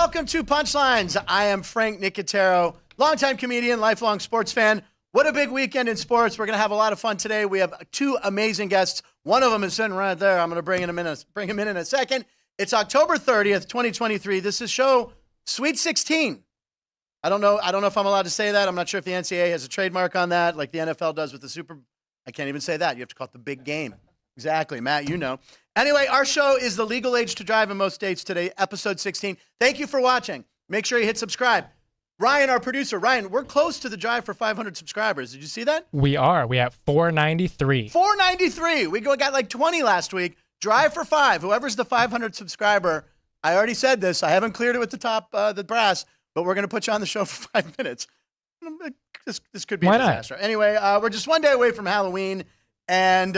welcome to Punchlines. I am Frank Nicotero, longtime comedian, lifelong sports fan. What a big weekend in sports. We're going to have a lot of fun today. We have two amazing guests. One of them is sitting right there. I'm going to bring him in a second. It's October 30th, 2023. This is show Sweet 16. I don't know if I'm allowed to say that. I'm not sure if the NCAA has a trademark on that, like the NFL does with the Super. I can't even say that. You have to call it the big game. Exactly, Matt, you know. Anyway, our show is the legal age to drive in most states today, episode 16. Thank you for watching. Make sure you hit subscribe. Ryan, our producer. Ryan, we're close to the drive for 500 subscribers. Did you see that? We are. We have 493. 493. We got like 20 last week. Drive for 5. Whoever's the 500 subscriber, I already said this. I haven't cleared it with the top, the brass, but we're going to put you on the show for 5 minutes. This could be a disaster. Anyway, we're just one day away from Halloween, and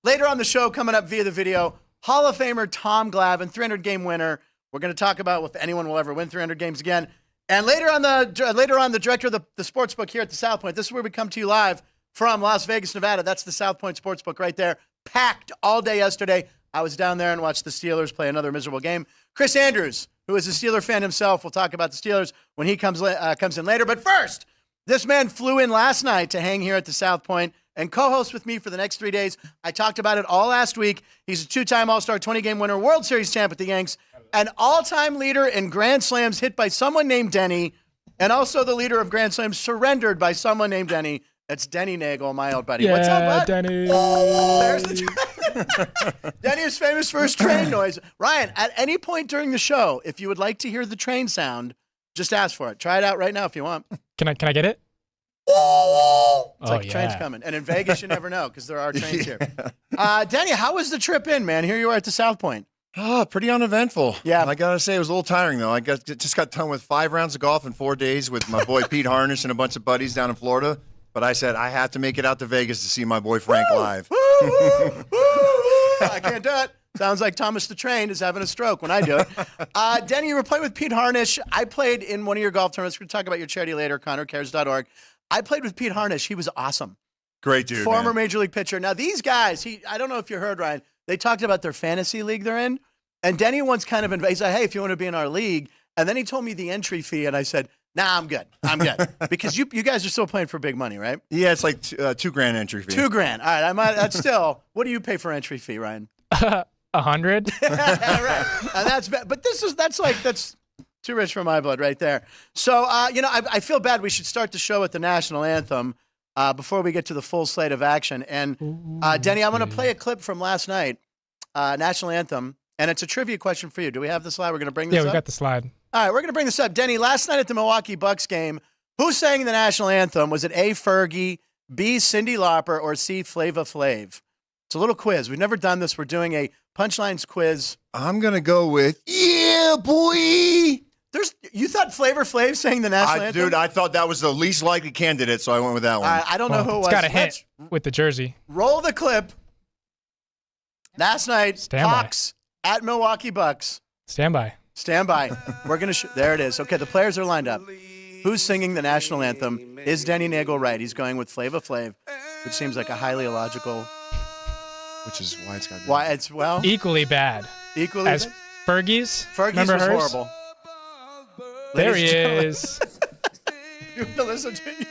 later on the show, coming up via the video, Hall of Famer Tom Glavine, 300-game winner. We're going to talk about if anyone will ever win 300 games again. And later on, the director of the sports book here at the South Point. This is where we come to you live from Las Vegas, Nevada. That's the South Point sports book right there. Packed all day yesterday. I was down there and watched the Steelers play another miserable game. Chris Andrews, who is a Steeler fan himself, will talk about the Steelers when he comes in later. But first, this man flew in last night to hang here at the South Point and co-host with me for the next 3 days. I talked about it all last week. He's a two-time All-Star 20-game winner, World Series champ with the Yanks, an all-time leader in Grand Slams hit by someone named Denny, and also the leader of Grand Slams surrendered by someone named Denny. That's Denny Neagle, my old buddy. Yeah, what's up, bud? Denny. There's the Denny is famous for his train noise. Ryan, at any point during the show, if you would like to hear the train sound, just ask for it. Try it out right now if you want. Can I get it? It's like a train's coming. And in Vegas, you never know because there are trains here. Denny, how was the trip in, man? Here you are at the South Point. Oh, pretty uneventful. Yeah. I got to say, it was a little tiring, though. I just got done with 5 rounds of golf in 4 days with my boy Pete Harnish and a bunch of buddies down in Florida. But I said, I have to make it out to Vegas to see my boy Frank live. I can't do it. Sounds like Thomas the Train is having a stroke when I do it. Denny, you were playing with Pete Harnish. I played in one of your golf tournaments. We're going to talk about your charity later, ConnorCares.org. I played with Pete Harnish. He was awesome. Great dude, Former man. Major League pitcher. Now, these guys, I don't know if you heard, Ryan, they talked about their fantasy league they're in. And Denny once kind of he said, hey, if you want to be in our league. And then he told me the entry fee, and I said, nah, I'm good. Because you guys are still playing for big money, right? Yeah, it's like $2,000 entry fee. $2,000. All right, that's still. What do you pay for entry fee, Ryan? 100. Right. And that's too rich for my blood right there. So, I feel bad. We should start the show with the national anthem before we get to the full slate of action. And Denny, I'm going to play a clip from last night, national anthem, and it's a trivia question for you. Do we have the slide? We're going to bring this up? Yeah, we got the slide. All right, we're going to bring this up. Denny, last night at the Milwaukee Bucks game, who sang the national anthem? Was it A, Fergie, B, Cyndi Lauper, or C, Flava Flav? It's a little quiz. We've never done this. We're doing a Punchlines quiz. I'm going to go with, yeah, boy. You thought Flavor Flav sang the national anthem? Dude, I thought that was the least likely candidate, so I went with that one. I don't know who it was. It's got a hit with the jersey. Roll the clip. Last night, Hawks at Milwaukee Bucks. Stand by. We're going to there it is. Okay, the players are lined up. Who's singing the national anthem? Is Denny Neagle right? He's going with Flava Flav, which seems like a highly illogical. Which is why it's got to be. Why it's, well. Equally bad. Equally as bad? Fergie's. Fergie's was horrible. There he is. You want to listen to you?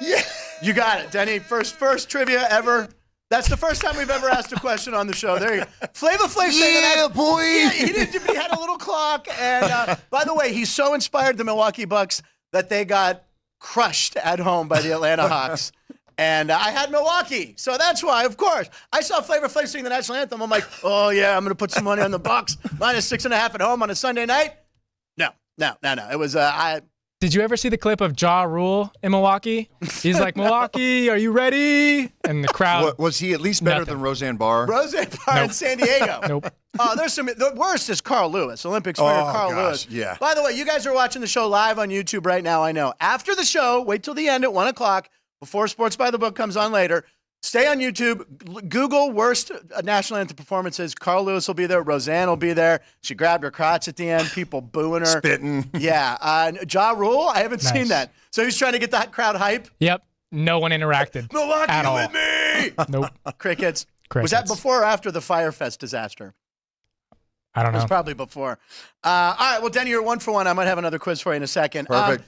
Yeah. You got it, Denny. First trivia ever. That's the first time we've ever asked a question on the show. There you go. Flava Flav sang yeah, boy. Yeah, he had a little clock. And by the way, he so inspired the Milwaukee Bucks that they got crushed at home by the Atlanta Hawks. And I had Milwaukee. So that's why, of course. I saw Flavor Flav sing the national anthem. I'm like, oh, yeah, I'm going to put some money on the Bucks. -6.5 at home on a Sunday night. No. It was, Did you ever see the clip of Ja Rule in Milwaukee? He's like, Milwaukee, are you ready? And the crowd. Was he at least better than Roseanne Barr? Roseanne Barr in San Diego. Nope. Oh, the worst is Carl Lewis, Olympics winner Carl Lewis. Yeah. By the way, you guys are watching the show live on YouTube right now, I know. After the show, wait till the end at 1 o'clock, before Sports by the Book comes on later. Stay on YouTube. Google worst national anthem performances. Carl Lewis will be there. Roseanne will be there. She grabbed her crotch at the end. People booing her. Spitting. Yeah. Ja Rule, I haven't seen that. So he's trying to get that crowd hype. Yep. No one interacted. Milwaukee at all. with me. Nope. Crickets. Was that before or after the Firefest disaster? I don't It was know. probably before. All right, well, Denny, you're 1 for 1. I might have another quiz for you in a second. Perfect.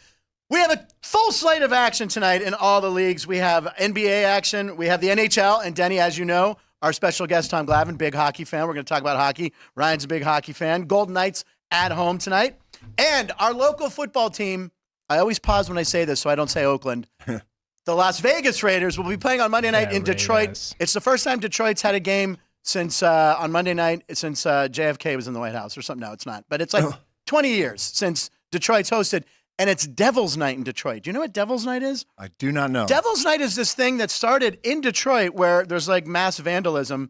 We have a full slate of action tonight in all the leagues. We have NBA action. We have the NHL. And Denny, as you know, our special guest, Tom Glavine, big hockey fan. We're going to talk about hockey. Ryan's a big hockey fan. Golden Knights at home tonight. And our local football team, I always pause when I say this so I don't say Oakland. The Las Vegas Raiders will be playing on Monday night in Detroit. Raiders. It's the first time Detroit's had a game since on Monday night since JFK was in the White House or something. No, it's not. But it's like 20 years since Detroit's hosted. And it's Devil's Night in Detroit. Do you know what Devil's Night is? I do not know. Devil's Night is this thing that started in Detroit where there's like mass vandalism.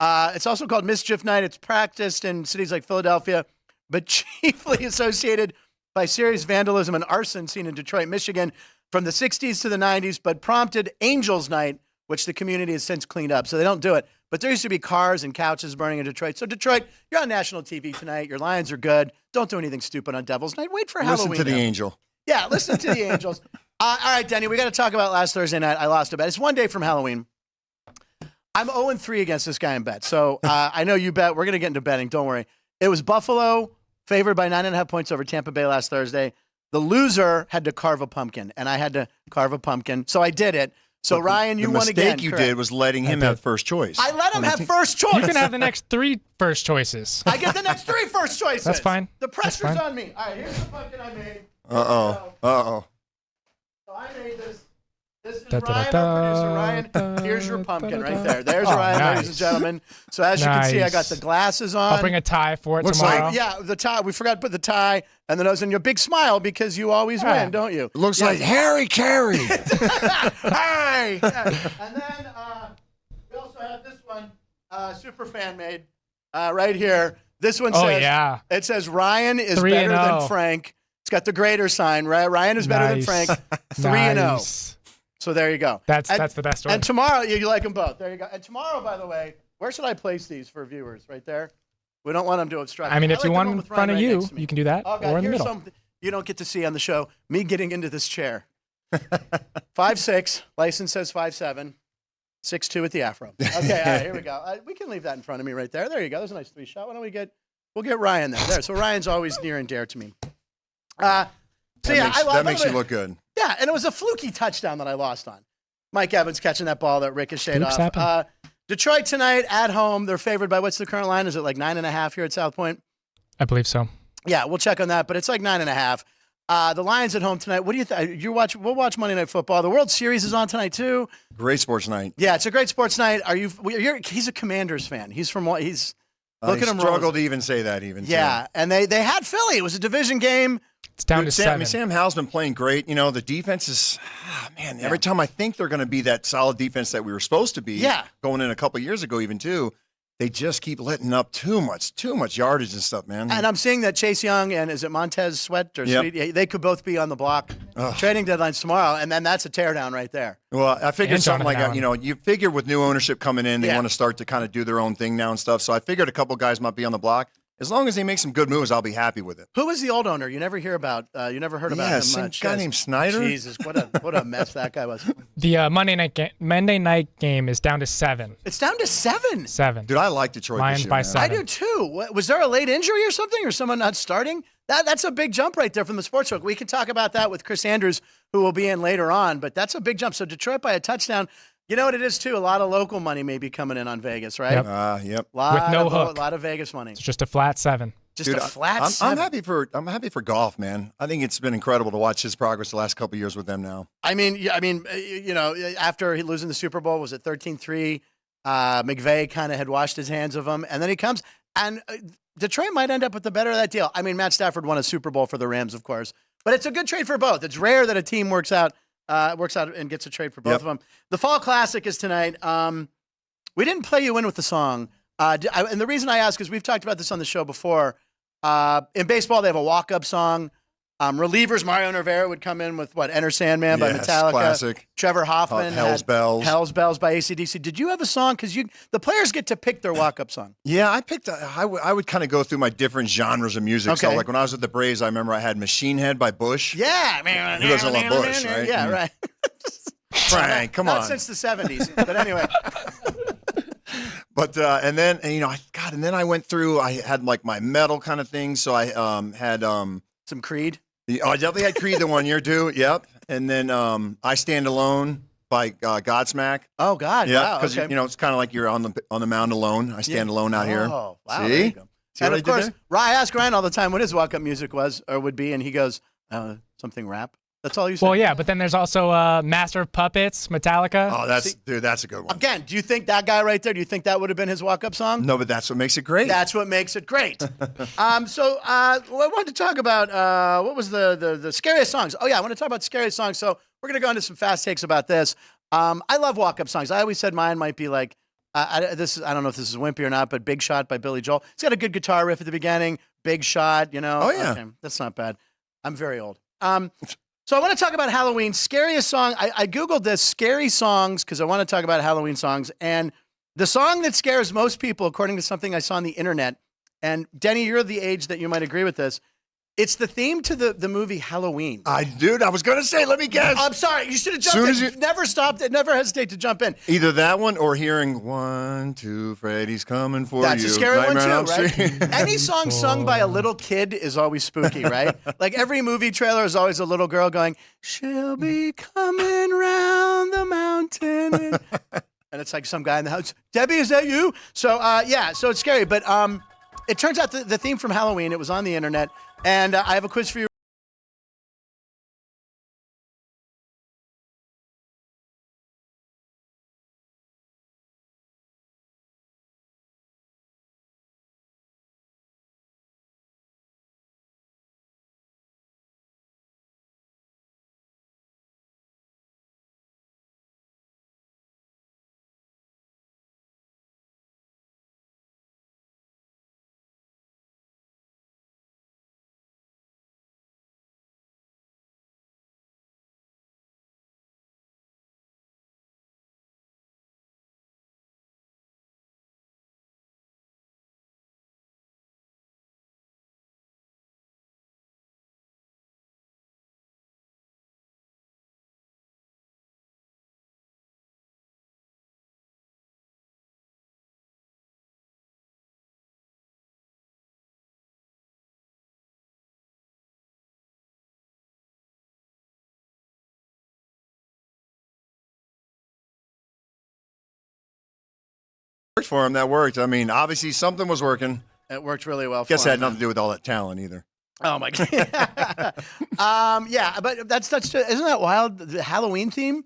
It's also called Mischief Night. It's practiced in cities like Philadelphia, but chiefly associated by serious vandalism and arson seen in Detroit, Michigan from the 60s to the 90s, but prompted Angels Night, which the community has since cleaned up. So they don't do it. But there used to be cars and couches burning in Detroit. So Detroit, you're on national TV tonight. Your Lions are good. Don't do anything stupid on Devil's Night. Wait for Halloween. Listen to the angel. Yeah, listen to the Angels. All right, Denny, we got to talk about last Thursday night. I lost a bet. It's one day from Halloween. I'm 0-3 against this guy in bet. So I know you bet. We're going to get into betting. Don't worry. It was Buffalo favored by 9.5 points over Tampa Bay last Thursday. The loser had to carve a pumpkin, and I had to carve a pumpkin. So I did it. So, Ryan, you won again. The mistake you did was letting him have first choice. I let him have first choice. You can have the next 3 first choices. I get the next 3 first choices. That's fine. The pressure's That's fine. on me. All right, here's the pumpkin I made. Uh-oh. So I made this. This is Da, da, Ryan, da, our producer. da, Ryan, here's your pumpkin da, right da. there. There's Oh, Ryan, nice. ladies and gentlemen. So as you can see, I got the Nice. glasses on. I'll bring a tie for it Looks tomorrow. like- Yeah, the tie. We forgot to put the tie and the nose and your big smile because you always Yeah. win, don't you? It looks like Harry Carey. Hey! And then we also have this one, super fan made, right here. This one Oh, says, yeah. it says Ryan is 3-0. better than Frank. It's got the greater sign, right? Ryan is better than Nice. Frank. 3-0. Nice. So there you go. That's And- the best one. And tomorrow, you like them both. There you go. And tomorrow, by the way, where should I place these for viewers? Right there? We don't want them to obstruct. I mean, if like you the want one in with front Ryan of right you, next to me. you can do that, Oh, God, or in the here's middle. something you don't get to see on the show. Me getting into this chair. 5'6", license says 5'7", 6'2" with the afro. Okay, all right, here we go. We can leave that in front of me right there. There you go. There's a nice 3-shot. Why don't we'll get Ryan there. There. So Ryan's always near and dear to me. So yeah, I love that makes you look good. Yeah, and it was a fluky touchdown that I lost on. Mike Evans catching that ball that ricocheted Oops, off. happened. Detroit tonight at home. They're favored by, what's the current line? Is it like 9.5 here at South Point? I believe so. Yeah, we'll check on that, but it's like 9.5. The Lions at home tonight. What do you think? We'll watch Monday Night Football. The World Series is on tonight too. Great sports night. Yeah, it's a great sports night. He's a Commanders fan. He's from what? Look at him roll. Struggled to even say that even. Yeah, too. and they had Philly. It was a division game. It's down Dude, to Sam, 7. I mean, Sam Howell's been playing great. You know, the defense is, man, every time I think they're going to be that solid defense that we were supposed to be going in a couple years ago even too, they just keep letting up too much yardage and stuff, man. And I'm seeing that Chase Young and is it Montez Sweat or Sweet? Yeah, they could both be on the block. Trading deadlines tomorrow, and then that's a teardown right there. Well, I figured And something like Jonathan that. You know, you figure with new ownership coming in, they Yeah. want to start to kind of do their own thing now and stuff. So I figured a couple guys might be on the block. As long as they make some good moves, I'll be happy with it. Who was the old owner? You never hear about. You never heard about Yeah, him some much. guy named Snyder. Jesus, what a mess that guy was. The Monday night game is down to 7. It's down to 7. 7. Dude, I like Detroit Lions this year, by man. 7. I do too. Was there a late injury or something, or someone not starting? That's a big jump right there from the sportsbook. We can talk about that with Chris Andrews, who will be in later on. But that's a big jump. So Detroit by a touchdown. You know what it is too? A lot of local money may be coming in on Vegas, right? Yep. Yep. With no hook. A lot of Vegas money. It's just a flat 7. Just Dude, a flat I'm 7. happy for golf, man. I think it's been incredible to watch his progress the last couple of years with them now. I mean, you know, after he losing the Super Bowl, was it 13-3? McVay kind of had washed his hands of him, and then he comes, and Detroit might end up with the better of that deal. I mean, Matt Stafford won a Super Bowl for the Rams, of course, but it's a good trade for both. It's rare that a team works out and gets a trade for both of them. The Fall Classic is tonight. We didn't play you in with the song, and the reason I ask is we've talked about this on the show before. In baseball, they have a walk-up song. Relievers, Mario Rivera would come in with Enter Sandman by Yes, Metallica. classic. Trevor Hoffman Hell's had Bells. Hell's Bells by AC/DC. Did you have a song? Because the players get to pick their walk-up song. Yeah, I picked. I would kind of go through my different genres of music. So, Okay. like when I was with the Braves, I remember I had Machine Head by Bush. Yeah. Who doesn't love Bush, right? Yeah, right. Frank, come Not on. since the 70s. But anyway. But and you know, God, God, and then I went through. I had like my metal kind of thing, so I had some Creed. I definitely had Creed the one year too. Yep, and then I Stand Alone by Godsmack. Oh God, yeah, wow. because Okay. it's kind of like you're on the mound alone. I stand alone out here. Oh, wow. See? And of course, I ask Ryan all the time what his walk-up music was or would be, and he goes, something rap. That's all you say. Well, yeah, but then there's also Master of Puppets, Metallica. Oh, that's a good one. Again, do you think that guy right there, do you think that would have been his walk-up song? No, but that's what makes it great. That's what makes it great. So I wanted to talk about what was the scariest songs. Oh, yeah, I want to talk about scariest songs. So we're going to go into some fast takes about this. I love walk-up songs. I always said mine might be like, I don't know if this is wimpy or not, but Big Shot by Billy Joel. It's got a good guitar riff at the beginning. Big Shot, you know. Oh, yeah. Okay, that's not bad. I'm very old. So I want to talk about Halloween. Scariest song. I Googled this, scary songs, because I want to talk about Halloween songs. And the song that scares most people, according to something I saw on the internet, and Denny, you're the age that you might agree with this, it's the theme to the movie Halloween. I was going to say, let me guess. I'm sorry. You should have jumped in. Never stopped it. Never hesitate to jump in. Either that one or hearing 1, 2, Freddy's coming for That's you. That's a scary Nightmare one too, right? Any song sung by a little kid is always spooky, right? Like every movie trailer is always a little girl going, "She'll be coming round the mountain." And it's like some guy in the house, "Debbie, is that you?" So, so it's scary. But it turns out the theme from Halloween, it was on the internet. And I have a quiz for you. Worked for him. That worked. I mean, obviously something was working. It worked really well for Guess him. it had nothing to do with all that talent either. Oh my God. But that's just, isn't that wild? The Halloween theme?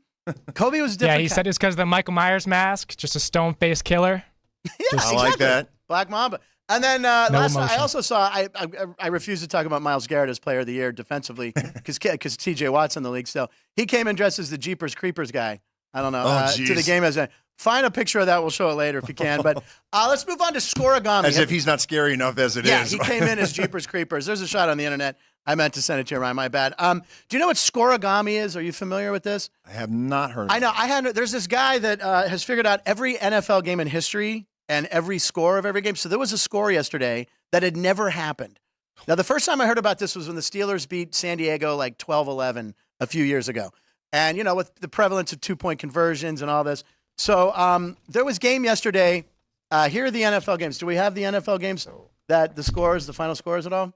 Kobe was different. Yeah, he said it's because of the Michael Myers mask, just a stone-faced killer. Yeah, I like that. Black Mamba. And then I also saw, I refuse to talk about Myles Garrett as player of the year defensively because TJ Watt's in the league still. He came and dressed as the Jeepers Creepers guy. I don't know. To the game as a. Find a picture of that. We'll show it later if you can. But let's move on to Scorigami. As if he's not scary enough as it is. Yeah, he came in as Jeepers Creepers. There's a shot on the internet. I meant to send it to you, Ryan. My bad. Do you know what Scorigami is? Are you familiar with this? I have not heard of I know. There's this guy that has figured out every NFL game in history and every score of every game. So there was a score yesterday that had never happened. Now, the first time I heard about this was when the Steelers beat San Diego like 12-11 a few years ago. And, you know, with the prevalence of two-point conversions and all this. So there was game yesterday. Here are the NFL games. Do we have the NFL games that the scores, the final scores at all?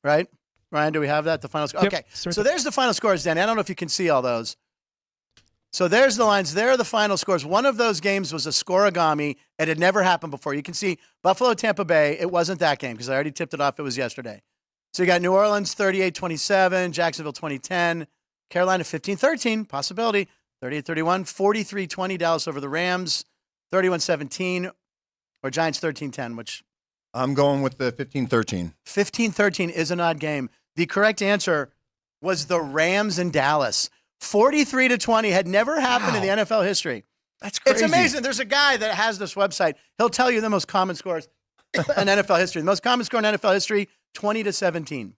Right? Ryan, do we have that? The final score? Yep. Okay. So there's the final scores, Danny. I don't know if you can see all those. So there's the lines. There are the final scores. One of those games was a Scorigami. It had never happened before. You can see Buffalo, Tampa Bay. It wasn't that game because I already tipped it off. It was yesterday. So you got New Orleans 38-27, Jacksonville 20-10, Carolina 15-13, possibility. 38-31, 43-20, Dallas over the Rams, 31-17, or Giants 13-10, which... I'm going with the 15-13. 15-13 is an odd game. The correct answer was the Rams in Dallas. 43-20 had never happened in the NFL history. That's crazy. It's amazing. There's a guy that has this website. He'll tell you the most common scores in NFL history. The most common score in NFL history, 20-17.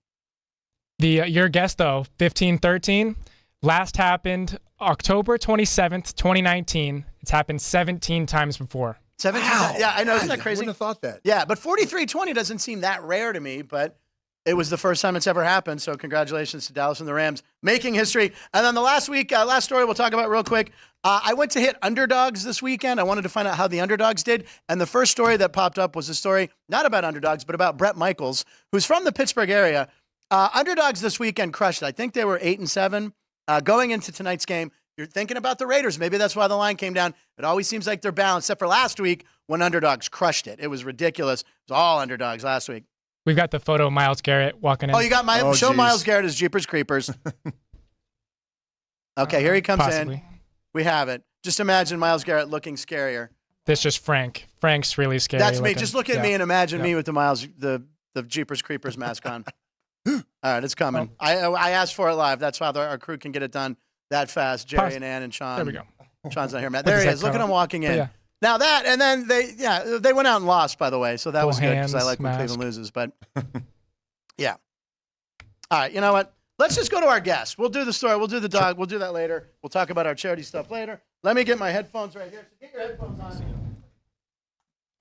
Your guess, though, 15-13, last happened October 27th, 2019. It's happened 17 times before. 17 times? Yeah, I know. Isn't that crazy? I wouldn't have thought that. Yeah, but 43-20 doesn't seem that rare to me, but It was the first time it's ever happened. So congratulations to Dallas and the Rams making history. And then the last story we'll talk about real quick. I went to hit underdogs this weekend. I wanted to find out how the underdogs did. And the first story that popped up was a story not about underdogs, but about Bret Michaels, who's from the Pittsburgh area. Underdogs this weekend crushed it. I think they were 8-7 going into tonight's game. You're thinking about the Raiders. Maybe that's why the line came down. It always seems like they're balanced, except for last week when underdogs crushed it. It was ridiculous. It was all underdogs last week. We've got the photo of Myles Garrett walking in. Oh, you got show Myles Garrett as Jeepers Creepers. Okay, here he comes in. We have it. Just imagine Myles Garrett looking scarier. This is just Frank. Frank's really scary. That's me. Just look at me and imagine me with the Jeepers Creepers mask on. All right, it's coming. I asked for it live. That's how our crew can get it done that fast. Jerry and Ann and Sean. There we go. Sean's not here, Matt. There he is. Look at him walking in. Yeah. Now that, and then they went out and lost, by the way, so that was good because I like when Cleveland loses. But yeah. All right, you know what? Let's just go to our guest. We'll do the story. We'll do the dog. We'll do that later. We'll talk about our charity stuff later. Let me get my headphones right here. So get your headphones on.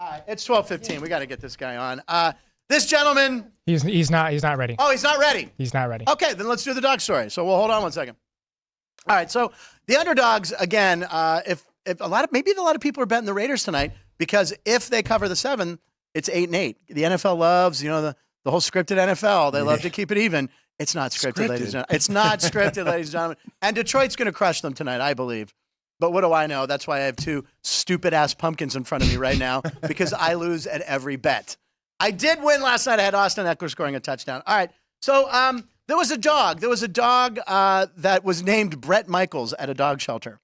All right, it's 12:15. We got to get this guy on. This gentleman. He's not ready. Oh, he's not ready. He's not ready. Okay, then let's do the dog story. So we'll hold on one second. All right, so the underdogs again. If maybe a lot of people are betting the Raiders tonight because if they cover the 7, it's 8-8. The NFL loves, the whole scripted NFL. They love to keep it even. It's not scripted, ladies and gentlemen. It's not scripted, ladies and gentlemen. And Detroit's going to crush them tonight, I believe. But what do I know? That's why I have 2 stupid-ass pumpkins in front of me right now because I lose at every bet. I did win last night. I had Austin Eckler scoring a touchdown. All right, so there was a dog. There was a dog that was named Bret Michaels at a dog shelter.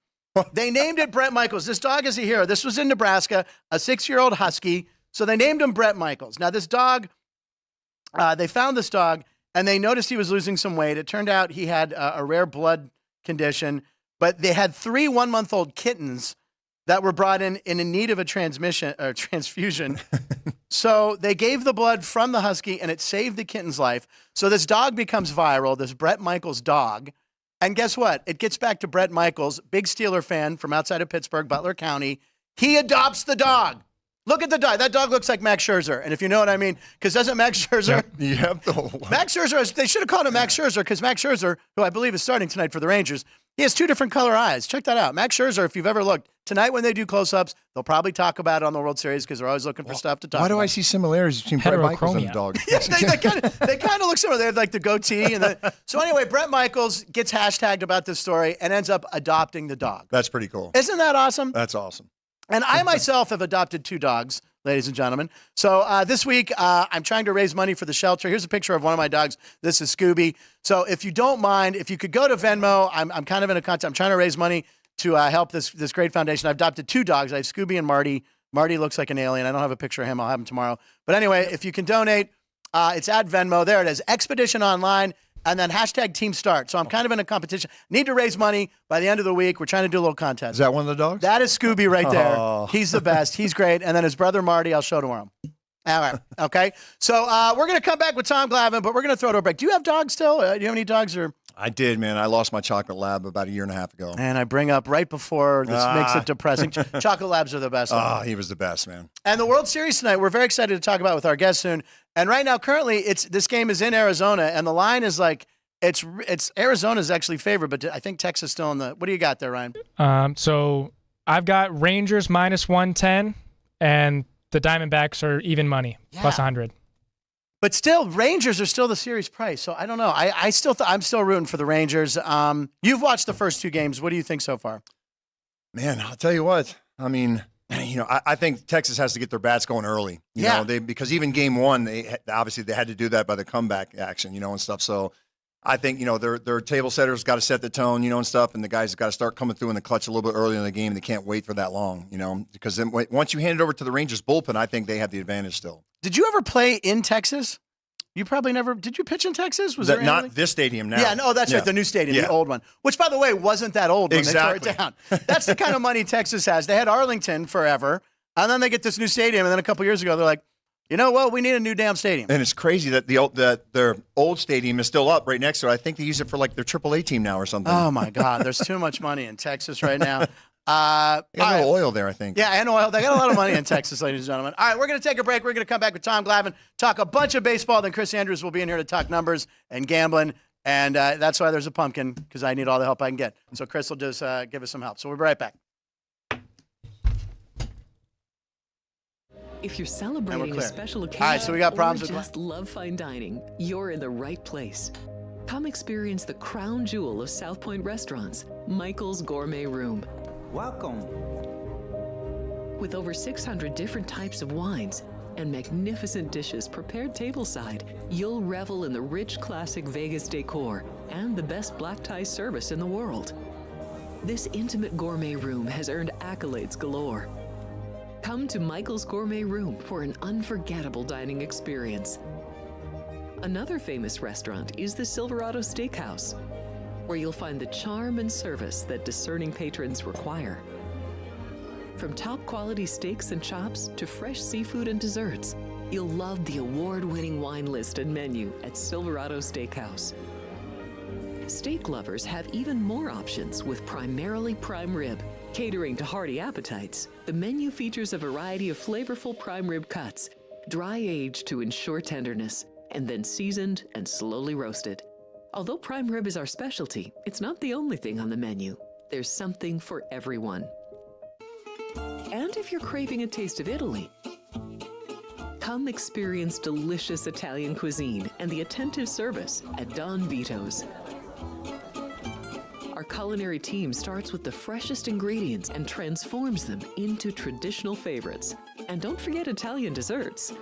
They named it Bret Michaels. This dog is a hero. This was in Nebraska, a 6-year-old husky. So they named him Bret Michaels. Now this dog, they found this dog, and they noticed he was losing some weight. It turned out he had a rare blood condition, but they had 3 one-month-old kittens that were brought in need of a transfusion. So they gave the blood from the husky, and it saved the kitten's life. So this dog becomes viral, this Bret Michaels dog. And guess what? It gets back to Bret Michaels, big Steeler fan from outside of Pittsburgh, Butler County. He adopts the dog. Look at the dog. That dog looks like Max Scherzer. And if you know what I mean, because doesn't Max Scherzer? Yep. Max Scherzer, they should have called him Max Scherzer because Max Scherzer, who I believe is starting tonight for the Rangers, he has 2 different color eyes. Check that out. Max Scherzer, if you've ever looked, tonight when they do close-ups, they'll probably talk about it on the World Series because they're always looking for stuff to talk about. Why do I see similarities between Bret Michaels and the dog? Yes, they kind of look similar. They have like the goatee. So anyway, Bret Michaels gets hashtagged about this story and ends up adopting the dog. That's pretty cool. Isn't that awesome? That's awesome. And I myself have adopted 2 dogs, ladies and gentlemen. So this week, I'm trying to raise money for the shelter. Here's a picture of one of my dogs. This is Scooby. So if you don't mind, if you could go to Venmo, I'm kind of in a contest. I'm trying to raise money to help this great foundation. I've adopted 2 dogs. I have Scooby and Marty. Marty looks like an alien. I don't have a picture of him. I'll have him tomorrow. But anyway, if you can donate, it's at Venmo. There it is. Expedition Online. And then hashtag Team Start. So I'm kind of in a competition. Need to raise money by the end of the week. We're trying to do a little contest. Is that one of the dogs? That is Scooby right there. Oh. He's the best. He's great. And then his brother Marty, I'll show tomorrow. All right. Okay. So we're going to come back with Tom Glavine, but we're going to throw it to a break. Do you have dogs still? Do you have any dogs? Or? I did, man. I lost my chocolate lab about 1.5 years ago. And I bring up right before this makes it depressing. Chocolate labs are the best. He was the best, man. And the World Series tonight, we're very excited to talk about with our guest soon. And right now, currently, this game is in Arizona, and the line is like, It's Arizona's actually favored, but I think Texas still in the. What do you got there, Ryan? So I've got Rangers -110, and the Diamondbacks are even money, plus 100. But still, Rangers are still the series price. So I don't know. I'm still rooting for the Rangers. You've watched the first 2 games. What do you think so far? Man, I'll tell you what. I mean, I think Texas has to get their bats going early. You know, because even game 1, they had to do that by the comeback action, and stuff. So. I think, their table setters got to set the tone, and stuff, and the guys have got to start coming through in the clutch a little bit early in the game. They can't wait for that long, because then once you hand it over to the Rangers bullpen, I think they have the advantage still. Did you ever play in Texas? You probably never. Did you pitch in Texas? Was that not this stadium now? Yeah, no, that's right. The new stadium, the old one, which, by the way, wasn't that old when they tore it down. That's the kind of money Texas has. They had Arlington forever, and then they get this new stadium, and then a couple years ago, they're like, we need a new damn stadium. And it's crazy that their old stadium is still up right next to it. I think they use it for like their AAA team now or something. Oh my God, there's too much money in Texas right now. Got a little oil there, I think. Yeah, and oil. They got a lot of money in Texas, ladies and gentlemen. All right, we're going to take a break. We're going to come back with Tom Glavine, talk a bunch of baseball. Then Chris Andrews will be in here to talk numbers and gambling. And that's why there's a pumpkin, because I need all the help I can get. So Chris will just give us some help. So we'll be right back. If you're celebrating a special occasion, all right, so we got problems or just love fine dining, you're in the right place. Come experience the crown jewel of South Point restaurants, Michael's Gourmet Room. Welcome. With over 600 different types of wines and magnificent dishes prepared tableside, you'll revel in the rich classic Vegas decor and the best black tie service in the world. This intimate gourmet room has earned accolades galore. Come to Michael's Gourmet Room for an unforgettable dining experience. Another famous restaurant is the Silverado Steakhouse, where you'll find the charm and service that discerning patrons require. From top quality steaks and chops to fresh seafood and desserts, you'll love the award-winning wine list and menu at Silverado Steakhouse. Steak lovers have even more options with primarily prime rib. Catering to hearty appetites, the menu features a variety of flavorful prime rib cuts, dry-aged to ensure tenderness, and then seasoned and slowly roasted. Although prime rib is our specialty, it's not the only thing on the menu. There's something for everyone. And if you're craving a taste of Italy, come experience delicious Italian cuisine and the attentive service at Don Vito's. Our culinary team starts with the freshest ingredients and transforms them into traditional favorites. And don't forget Italian desserts.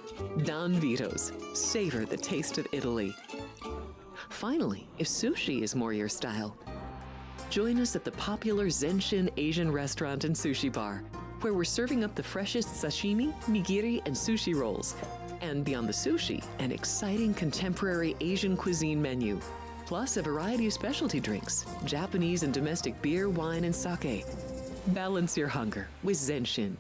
Don Vito's. Savor the taste of Italy. Finally, if sushi is more your style, join us at the popular Zenshin Asian restaurant and sushi bar, where we're serving up the freshest sashimi, nigiri, and sushi rolls. And beyond the sushi, an exciting contemporary Asian cuisine menu, plus a variety of specialty drinks, Japanese and domestic beer, wine, and sake. Balance your hunger with Zenshin.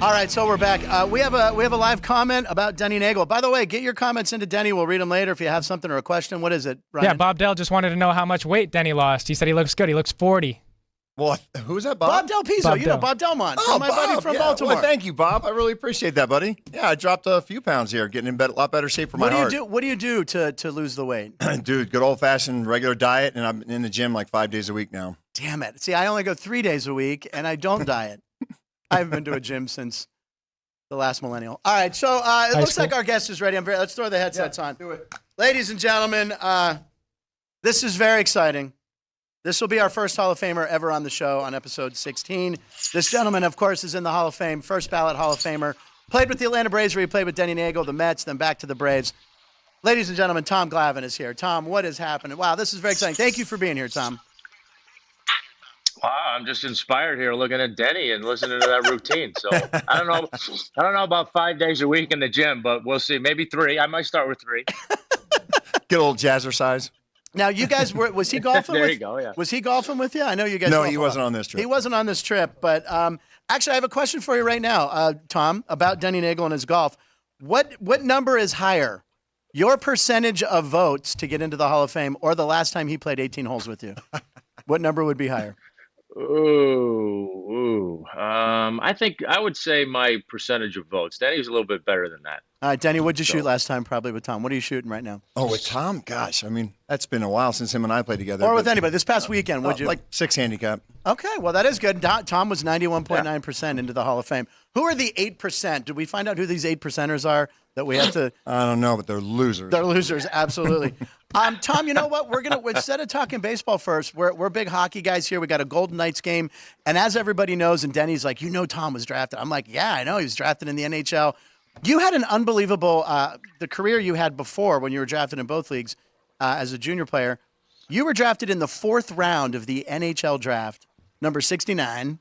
All right, so we're back. We have a live comment about Denny Neagle. By the way, get your comments into Denny. We'll read them later if you have something or a question. What is it, Ryan? Yeah, Bob Dell just wanted to know how much weight Denny lost. He said he looks good. He looks 40. Well, who's that, Bob? Bob Del Pizzo. Bob you Del. know Bob Delmont, Oh, my Bob, buddy from yeah. Baltimore. Well, thank you, Bob. I really appreciate that, buddy. Yeah, I dropped a few pounds here, getting in a lot better shape for my heart. What do you do to lose the weight? Dude, good old-fashioned regular diet, and I'm in the gym like 5 days a week now. Damn it. See, I only go 3 days a week, and I don't diet. I haven't been to a gym since the last millennial. All right, so it looks like our guest is ready. Let's throw the headsets on. Do it. Ladies and gentlemen, this is very exciting. This will be our first Hall of Famer ever on the show on episode 16. This gentleman, of course, is in the Hall of Fame, first ballot Hall of Famer. Played with the Atlanta Braves, where he played with Denny Neagle, the Mets, then back to the Braves. Ladies and gentlemen, Tom Glavine is here. Tom, what is happening? Wow, this is very exciting. Thank you for being here, Tom. Wow, I'm just inspired here looking at Denny and listening to that routine. So I don't know about 5 days a week in the gym, but we'll see. Maybe 3. I might start with 3. Good old jazzercise. Now, you guys was he golfing? There you go. Yeah. Was he golfing with you? I know you guys. No, golf he a lot. wasn't on this trip. He wasn't on this trip, but actually, I have a question for you right now, Tom, about Denny Neagle and his golf. What number is higher, your percentage of votes to get into the Hall of Fame, or the last time he played 18 holes with you? What number would be higher? Ooh. I think I would say my percentage of votes. Denny's a little bit better than that. All right, Denny, what'd you shoot last time? Probably with Tom. What are you shooting right now? Oh, with Tom? Gosh, I mean, that's been a while since him and I played together. Or with anybody. This past weekend, would you? Like 6 handicap. Okay, well, that is good. Tom was 91.9% into the Hall of Fame. Who are the 8%? Did we find out who these 8%ers are that we have to? I don't know, but they're losers. They're losers, absolutely. Tom, you know what? We're instead of talking baseball first, we're big hockey guys here. We got a Golden Knights game, and as everybody knows, and Denny's like, Tom was drafted. I'm like, yeah, I know he was drafted in the NHL. You had an unbelievable the career you had before when you were drafted in both leagues as a junior player. You were drafted in the 4th round of the NHL draft, number 69.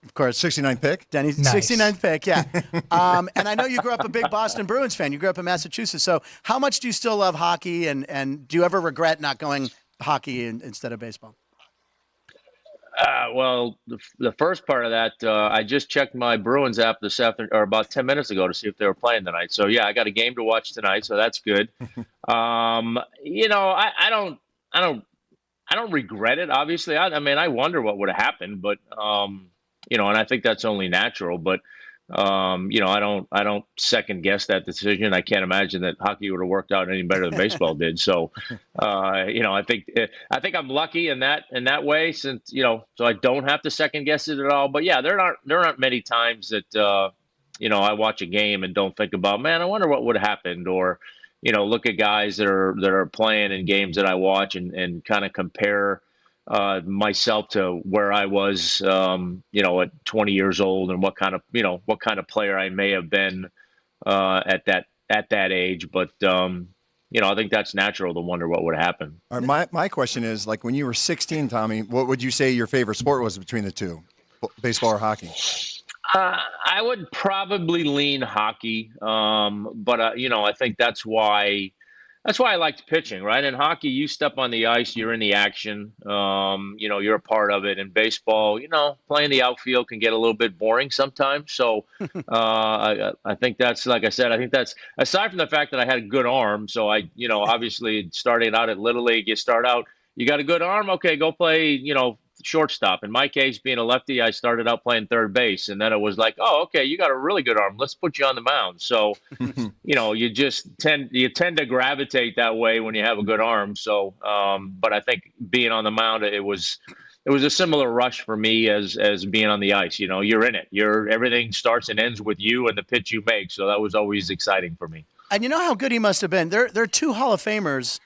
Of course, 69 pick. Denny's Nice. 69th pick, yeah. And I know you grew up a big Boston Bruins fan. You grew up in Massachusetts. So how much do you still love hockey, and do you ever regret not going hockey instead of baseball? Well, the first part of that, I just checked my Bruins app this afternoon, or about 10 minutes ago, to see if they were playing tonight. So yeah, I got a game to watch tonight, so that's good. I don't regret it. Obviously, I mean, I wonder what would have happened, but and I think that's only natural. But I don't second guess that decision. I can't imagine that hockey would have worked out any better than baseball did. So, I think I'm lucky in that way, since so I don't have to second guess it at all. But yeah, there aren't many times that I watch a game and don't think about, man, I wonder what would have happened, or look at guys that are playing in games that I watch and kind of compare myself to where I was, at 20 years old, and what kind of player I may have been at that age. But I think that's natural to wonder what would happen. All right, my question is, like, when you were 16, Tommy, what would you say your favorite sport was between the two, baseball or hockey? I would probably lean hockey, but I think that's why I liked pitching. Right, in hockey, you step on the ice, you're in the action. You're a part of it. In baseball, playing the outfield can get a little bit boring sometimes. So I think that's, like I said, I think that's, aside from the fact that I had a good arm. So obviously starting out at Little League, you start out, you got a good arm, okay, go play, shortstop. In my case, being a lefty, I started out playing third base, and then it was like, oh, okay, you got a really good arm, let's put you on the mound. So you just tend to gravitate that way when you have a good arm. So but I think being on the mound, it was a similar rush for me as being on the ice. You're in it, everything starts and ends with you and the pitch you make. So that was always exciting for me. And you know how good he must have been. There are two Hall of Famers,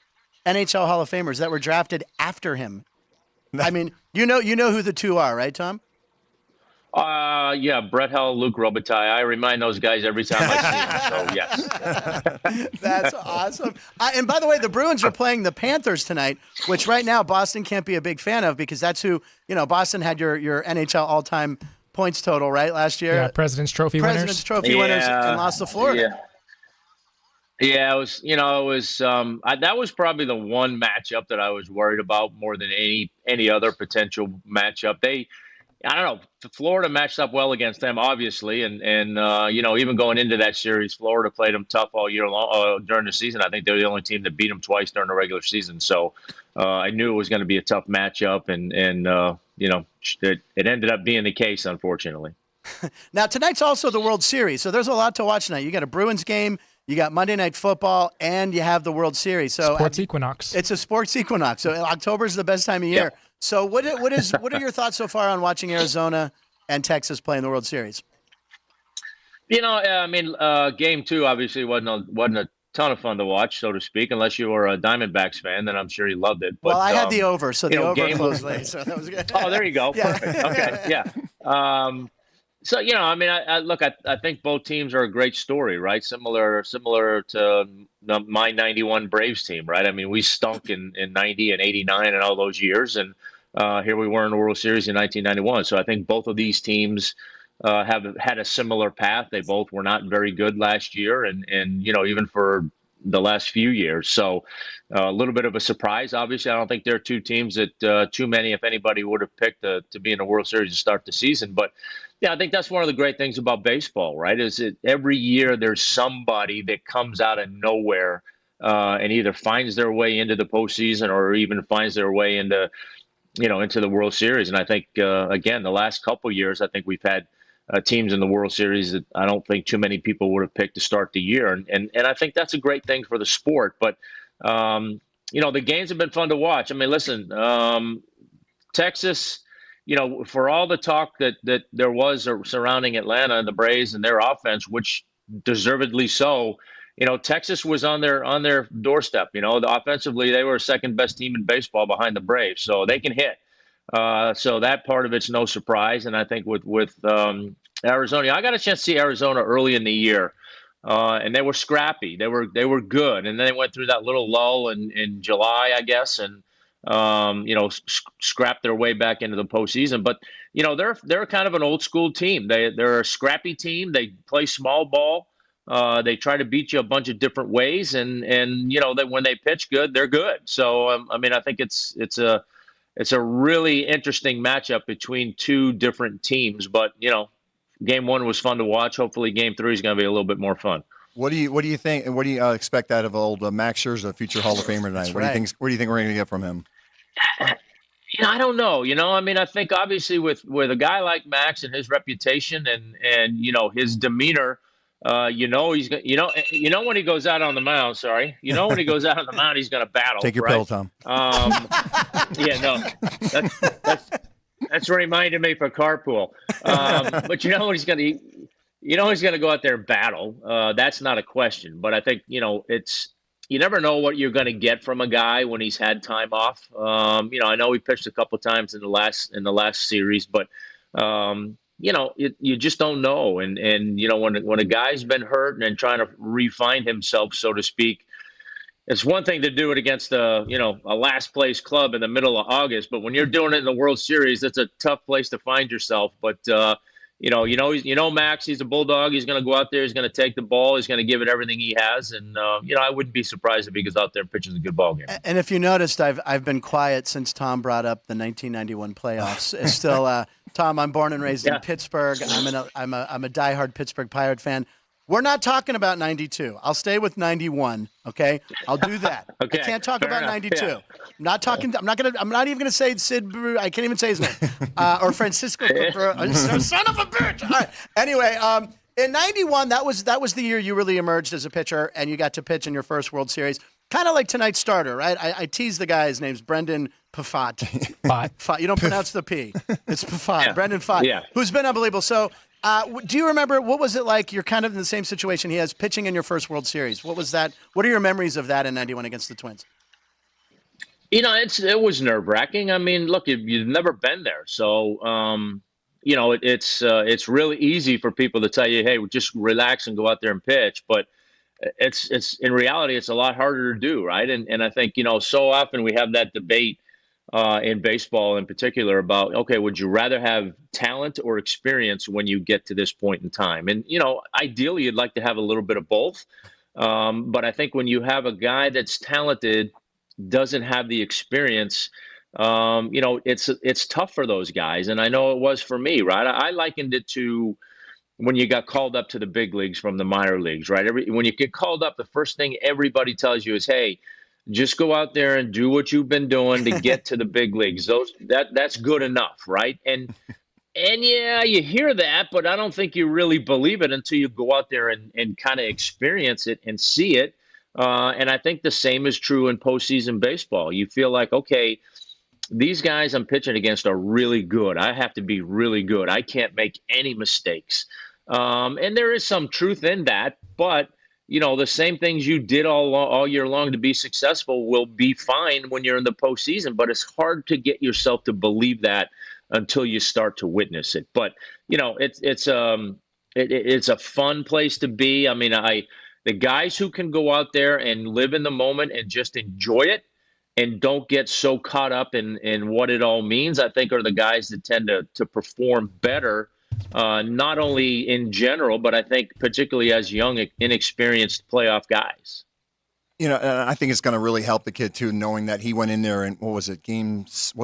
NHL Hall of Famers, that were drafted after him. I mean, you know who the two are, right, Tom? Yeah, Brett Hull, Luc Robitaille. I remind those guys every time I see them. So yes, that's awesome. And by the way, the Bruins are playing the Panthers tonight, which right now Boston can't be a big fan of, because that's who Boston had your NHL all-time points total, right, last year. Yeah, President's Trophy winners. President's Trophy winners, and lost to Florida. Yeah. Yeah, it was. That was probably the one matchup that I was worried about more than any other potential matchup. I don't know. Florida matched up well against them, obviously, and even going into that series, Florida played them tough all year long during the season. I think they're the only team that beat them twice during the regular season. So I knew it was going to be a tough matchup, and it ended up being the case, unfortunately. Now tonight's also the World Series, so there's a lot to watch tonight. You got a Bruins game. You got Monday Night Football, and you have the World Series. So sports equinox. It's a sports equinox. So October is the best time of year. Yeah. So what are your thoughts so far on watching Arizona and Texas play in the World Series? Game 2 obviously wasn't a ton of fun to watch, so to speak, unless you were a Diamondbacks fan. Then I'm sure you loved it. But, well, I had the over, so the over closed late, so that was good. Oh, there you go. Yeah. Perfect. Okay, yeah. So, I think both teams are a great story, right? Similar to my 91 Braves team, right? I mean, we stunk in 90 and 89 and all those years. And here we were in the World Series in 1991. So I think both of these teams have had a similar path. They both were not very good last year and even for the last few years. So a little bit of a surprise. Obviously, I don't think there are two teams that too many, if anybody, would have picked to be in the World Series to start the season. But yeah, I think that's one of the great things about baseball, right? Is that every year there's somebody that comes out of nowhere and either finds their way into the postseason or even finds their way into the World Series. And I think, again, the last couple of years, I think we've had teams in the World Series that I don't think too many people would have picked to start the year. And I think that's a great thing for the sport. But, the games have been fun to watch. I mean, listen, Texas, for all the talk that there was surrounding Atlanta and the Braves and their offense, which deservedly so, Texas was on their doorstep. Offensively, they were second best team in baseball behind the Braves, so they can hit. So that part of it's no surprise. And I think with Arizona, I got a chance to see Arizona early in the year, and they were scrappy. They were good, and then they went through that little lull in July, I guess, and scrap their way back into the postseason. But, they're kind of an old school team. They're a scrappy team. They play small ball. They try to beat you a bunch of different ways. And that when they pitch good, they're good. So, I think it's it's a really interesting matchup between two different teams. But game 1 was fun to watch. Hopefully, game 3 is going to be a little bit more fun. What do you think? And what do you expect out of old Max Scherzer, future Hall of Famer tonight? What do you think we're going to get from him? I don't know. I mean, I think obviously with a guy like Max and his reputation and his demeanor, he's when he goes out on the mound. Sorry, when he goes out on the mound, he's going to battle. Take your pill, Tom. Yeah, no, that's reminded me for carpool. But he's going to. He's going to go out there and battle. That's not a question. But I think, you never know what you're going to get from a guy when he's had time off. I know he pitched a couple times in the last series, but, you just don't know. And when a guy's been hurt and trying to refine himself, so to speak, it's one thing to do it against a last place club in the middle of August. But when you're doing it in the World Series, it's a tough place to find yourself. But, Max, he's a bulldog. He's going to go out there. He's going to take the ball. He's going to give it everything he has. And, I wouldn't be surprised if he goes out there and pitches a good ball game. And if you noticed, I've been quiet since Tom brought up the 1991 playoffs. It's still, Tom, I'm born and raised in Pittsburgh. I'm a diehard Pittsburgh Pirate fan. We're not talking about 92. I'll stay with 91. Okay, I'll do that. Okay, I can't talk about enough. 92. Yeah. I'm not talking. I'm not even gonna say Sid. I can't even say his name. Or Francisco. Son of a bitch. All right. Anyway, in 91, that was the year you really emerged as a pitcher, and you got to pitch in your first World Series. Kind of like tonight's starter, right? I tease the guy. His name's Brendan Pfaadt. Pfaadt. You don't pronounce the P. It's Pfaadt. Yeah. Brendan Pfaadt. Yeah. Who's been unbelievable. So. Do you remember, what was it like? You're kind of in the same situation he has, pitching in your first World Series. What was that? What are your memories of that in 91 against the Twins? It was nerve-wracking. I mean, look, you've never been there. So, it's really easy for people to tell you, hey, just relax and go out there and pitch. But it's in reality, it's a lot harder to do, right? And I think, so often we have that debate in baseball in particular about, okay, would you rather have talent or experience when you get to this point in time? And, ideally you'd like to have a little bit of both. But I think when you have a guy that's talented, doesn't have the experience, it's tough for those guys. And I know it was for me, right? I likened it to when you got called up to the big leagues from the minor leagues, right? When you get called up, the first thing everybody tells you is, hey, just go out there and do what you've been doing to get to the big leagues. That's good enough, right? And yeah, you hear that, but I don't think you really believe it until you go out there and kind of experience it and see it. And I think the same is true in postseason baseball. You feel like, okay, these guys I'm pitching against are really good. I have to be really good. I can't make any mistakes. And there is some truth in that, but the same things you did all year long to be successful will be fine when you're in the postseason, but it's hard to get yourself to believe that until you start to witness it. But, it's a fun place to be. I mean, the guys who can go out there and live in the moment and just enjoy it and don't get so caught up in what it all means, I think are the guys that tend to perform better. Not only in general, but I think particularly as young, inexperienced playoff guys. And I think it's going to really help the kid too, knowing that he went in there and what was it, game 7?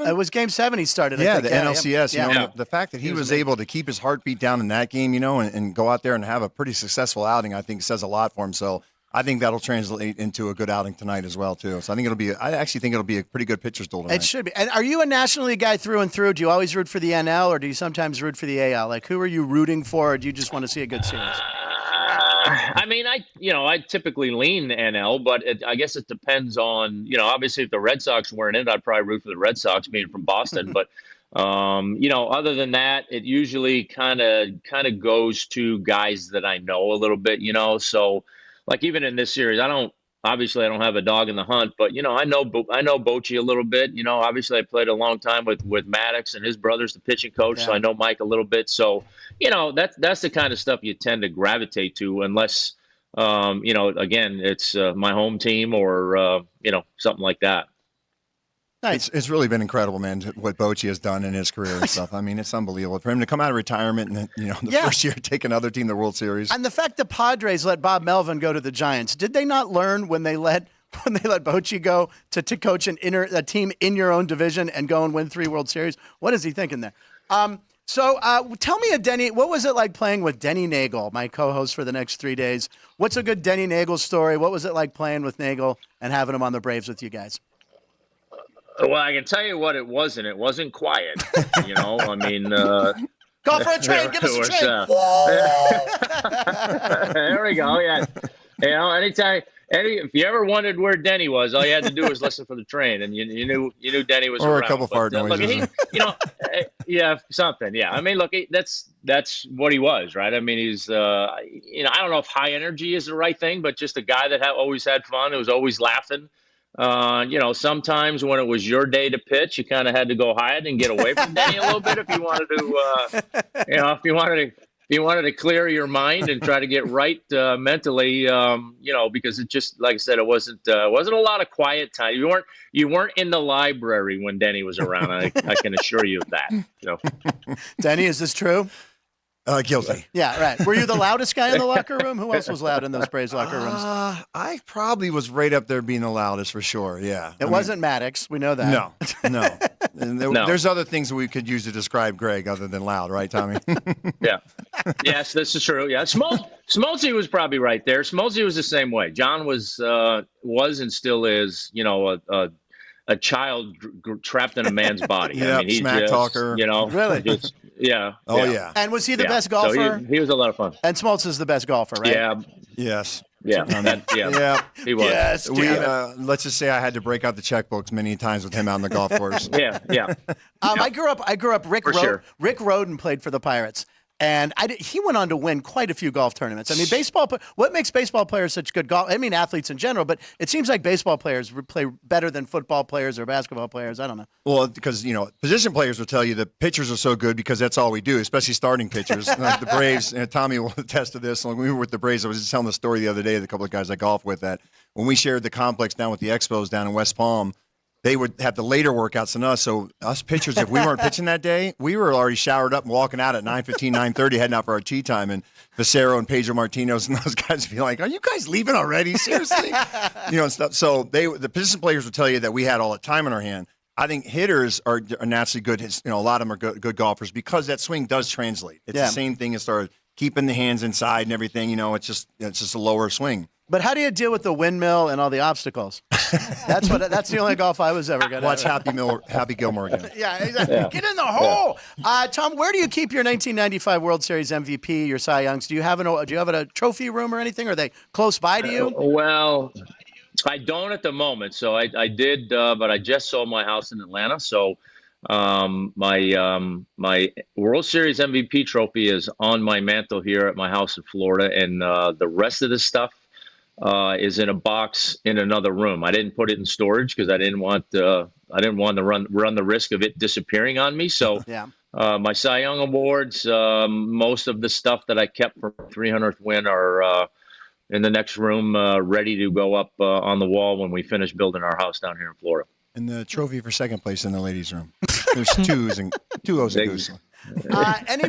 It was game 7 he started. Yeah, I think. the NLCS. The fact that he was able to keep his heartbeat down in that game, and go out there and have a pretty successful outing, I think says a lot for him. So I think that'll translate into a good outing tonight as well too. So I actually think it'll be a pretty good pitcher's duel tonight. It should be. And are you a National League guy through and through? Do you always root for the NL, or do you sometimes root for the AL? Like, who are you rooting for, or do you just want to see a good series? I mean, I typically lean NL, but I guess it depends on, obviously if the Red Sox weren't in it, I'd probably root for the Red Sox being from Boston. But, other than that, it usually kind of goes to guys that I know a little bit, so like even in this series, I don't have a dog in the hunt, but, I know Bochy a little bit. Obviously I played a long time with Maddox and his brother's the pitching coach. Yeah. So I know Mike a little bit. So, that's the kind of stuff you tend to gravitate to unless, again, it's my home team or, something like that. Nice. It's really been incredible, man, what Bochy has done in his career and stuff. I mean, it's unbelievable. For him to come out of retirement and, first year take another team to the World Series. And the fact the Padres let Bob Melvin go to the Giants, did they not learn when they let when they let Bochy go to coach a team in your own division and go and win 3 World Series? What is he thinking there? So tell me, Denny, what was it like playing with Denny Neagle, my co-host for the next 3 days? What's a good Denny Neagle story? What was it like playing with Neagle and having him on the Braves with you guys? Well, I can tell you what it wasn't. It wasn't quiet. I mean, go for a trade. Give us a trade. There we go. Yeah. Anytime. If you ever wondered where Denny was, all you had to do was listen for the train, and you knew Denny was or around. A couple fart noises. Yeah, something. Yeah, I mean, look, that's what he was, right? I mean, he's I don't know if high energy is the right thing, but just a guy that always had fun, who was always laughing. Sometimes when it was your day to pitch, you kind of had to go hide and get away from Denny a little bit if you wanted to, if you wanted to clear your mind and try to get right mentally, because it just, like I said, it wasn't a lot of quiet time. You weren't in the library when Denny was around. I can assure you of that. So. Denny, is this true? Guilty. Yeah, right. Were you the loudest guy in the locker room? Who else was loud in those Braves locker rooms? I probably was right up there being the loudest for sure, yeah. It wasn't Maddox. We know that. No. And there's other things that we could use to describe Greg other than loud, right, Tommy? Yeah. Yes, this is true. Yeah, Smoltzy was probably right there. Smoltzy was the same way. John was and still is, a child trapped in a man's body. Yeah, I mean, he's smack talker. Really? Yeah. Oh, yeah. And was he the best golfer? So he was a lot of fun. And Smoltz is the best golfer, right? Yeah. Yes. Yeah. Yeah. He was. Yes. Let's just say I had to break out the checkbooks many times with him out on the golf course. Yeah. I grew up. Rick Rhoden played for the Pirates. And he went on to win quite a few golf tournaments. I mean, what makes baseball players such good golf? I mean, athletes in general, but it seems like baseball players play better than football players or basketball players. I don't know. Well, because, position players will tell you that pitchers are so good because that's all we do, especially starting pitchers. Like the Braves, and Tommy will attest to this. When we were with the Braves, I was just telling the story the other day, the couple of guys I golf with, that when we shared the complex down with the Expos down in West Palm, they would have the later workouts than us. So us pitchers, if we weren't pitching that day, we were already showered up and walking out at 9:15, 9:30, heading out for our tea time. And Vicero and Pedro Martinez and those guys would be like, "Are you guys leaving already? Seriously?" And stuff. So the position players would tell you that we had all the time in our hand. I think hitters are naturally good. A lot of them are good golfers because that swing does translate. It's the same thing as start keeping the hands inside and everything. It's just a lower swing. But how do you deal with the windmill and all the obstacles? That's the only golf I was ever good at. Watch Happy Gilmore again. Yeah, exactly. Yeah. Get in the hole. Tom, where do you keep your 1995 World Series MVP, your Cy Youngs? Do you have a trophy room or anything? Are they close by to you? Well, I don't at the moment. So I did, but I just sold my house in Atlanta. So my World Series MVP trophy is on my mantle here at my house in Florida, and the rest of the stuff is in a box in another room. I didn't put it in storage because I didn't want to run the risk of it disappearing on me. So my Cy Young awards, most of the stuff that I kept for 300th win are in the next room, ready to go up on the wall when we finish building our house down here in Florida. And the trophy for second place in the ladies' room. There's two O's and goose. Any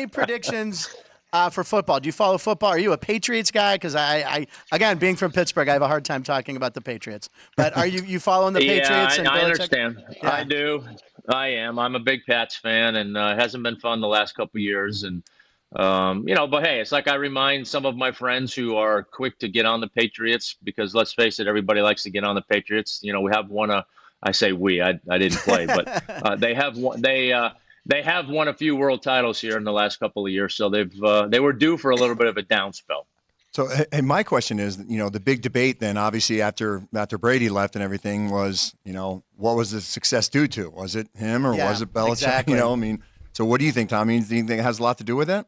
predictions? For football? Do you follow football? Are you a Patriots guy? Because I again, being from Pittsburgh, I have a hard time talking about the Patriots. But are you following the Patriots? Yeah, I understand. Yeah. I do. I am. I'm a big Pats fan, and it hasn't been fun the last couple of years. And but hey, it's like I remind some of my friends who are quick to get on the Patriots because let's face it, everybody likes to get on the Patriots. We have won I say we. I didn't play, but they have won. They have won a few world titles here in the last couple of years, so they were due for a little bit of a down spell. So, and my question is, the big debate then, obviously after Brady left and everything was, what was the success due to? Was it him or was it Belichick? Exactly. So what do you think, Tommy? Do you think it has a lot to do with that?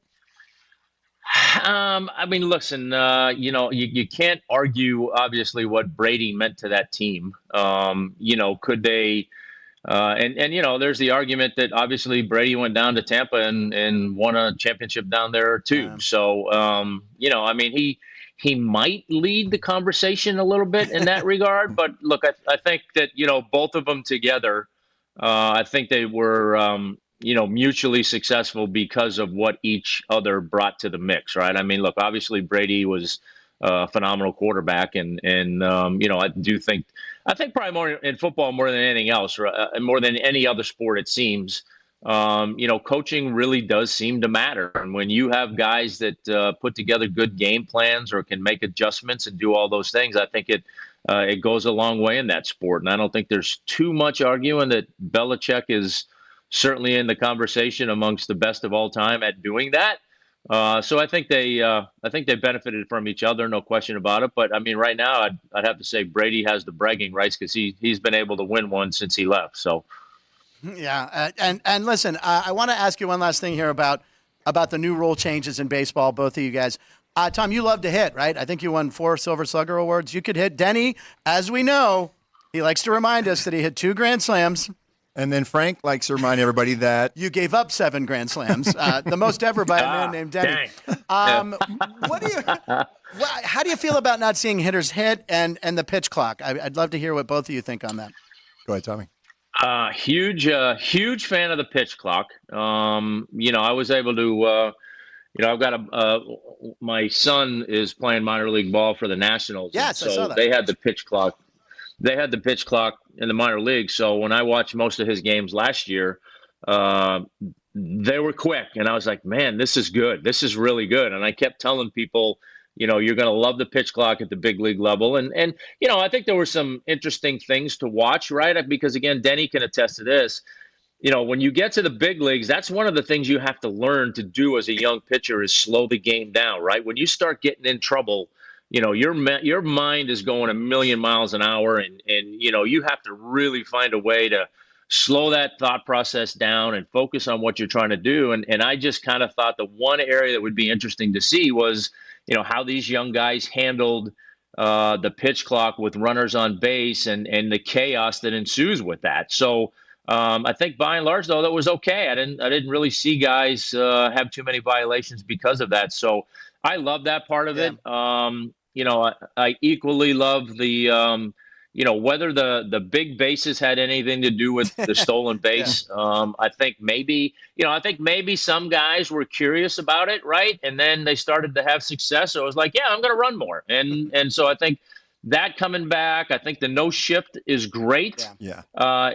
Listen, you can't argue obviously what Brady meant to that team. Could they? There's the argument that obviously Brady went down to Tampa and won a championship down there too. Yeah. So, he might lead the conversation a little bit in that regard. But look, I think that, both of them together, I think they were, mutually successful because of what each other brought to the mix, right? Look, obviously Brady was phenomenal quarterback. And I think probably more in football more than anything else, more than any other sport, it seems. Coaching really does seem to matter. And when you have guys that put together good game plans or can make adjustments and do all those things, I think it goes a long way in that sport. And I don't think there's too much arguing that Belichick is certainly in the conversation amongst the best of all time at doing that. So I think they benefited from each other, no question about it. But I mean, right now, I'd have to say Brady has the bragging rights because he's been able to win one since he left. So. Yeah, and listen, I want to ask you one last thing here about the new rule changes in baseball, both of you guys. Tom, you love to hit, right? I think you won 4 Silver Slugger awards. You could hit. Denny, as we know, he likes to remind us that he hit 2 Grand Slams. And then Frank likes to remind everybody that you gave up 7 Grand Slams, the most ever by a man named Denny. How do you feel about not seeing hitters hit and the pitch clock? I'd love to hear what both of you think on that. Go ahead, Tommy. Huge fan of the pitch clock. I was able to, I've got my son is playing minor league ball for the Nationals. Yes, I saw that. They had the pitch clock. They had the pitch clock in the minor league. So when I watched most of his games last year, they were quick. And I was like, man, this is good. This is really good. And I kept telling people, you're going to love the pitch clock at the big league level. And I think there were some interesting things to watch, right? Because, again, Denny can attest to this. When you get to the big leagues, that's one of the things you have to learn to do as a young pitcher is slow the game down, right? When you start getting in trouble, your mind is going a million miles an hour, and you have to really find a way to slow that thought process down and focus on what you're trying to do. And I just kind of thought the one area that would be interesting to see was, how these young guys handled the pitch clock with runners on base and the chaos that ensues with that. So I think by and large, though, that was okay. I didn't really see guys have too many violations because of that. So I love that part of it. I equally love the whether the big bases had anything to do with the stolen base. I think maybe some guys were curious about it, right? And then they started to have success. So it was like, yeah, I'm going to run more. And so I think that coming back, I think the no shift is great. Yeah.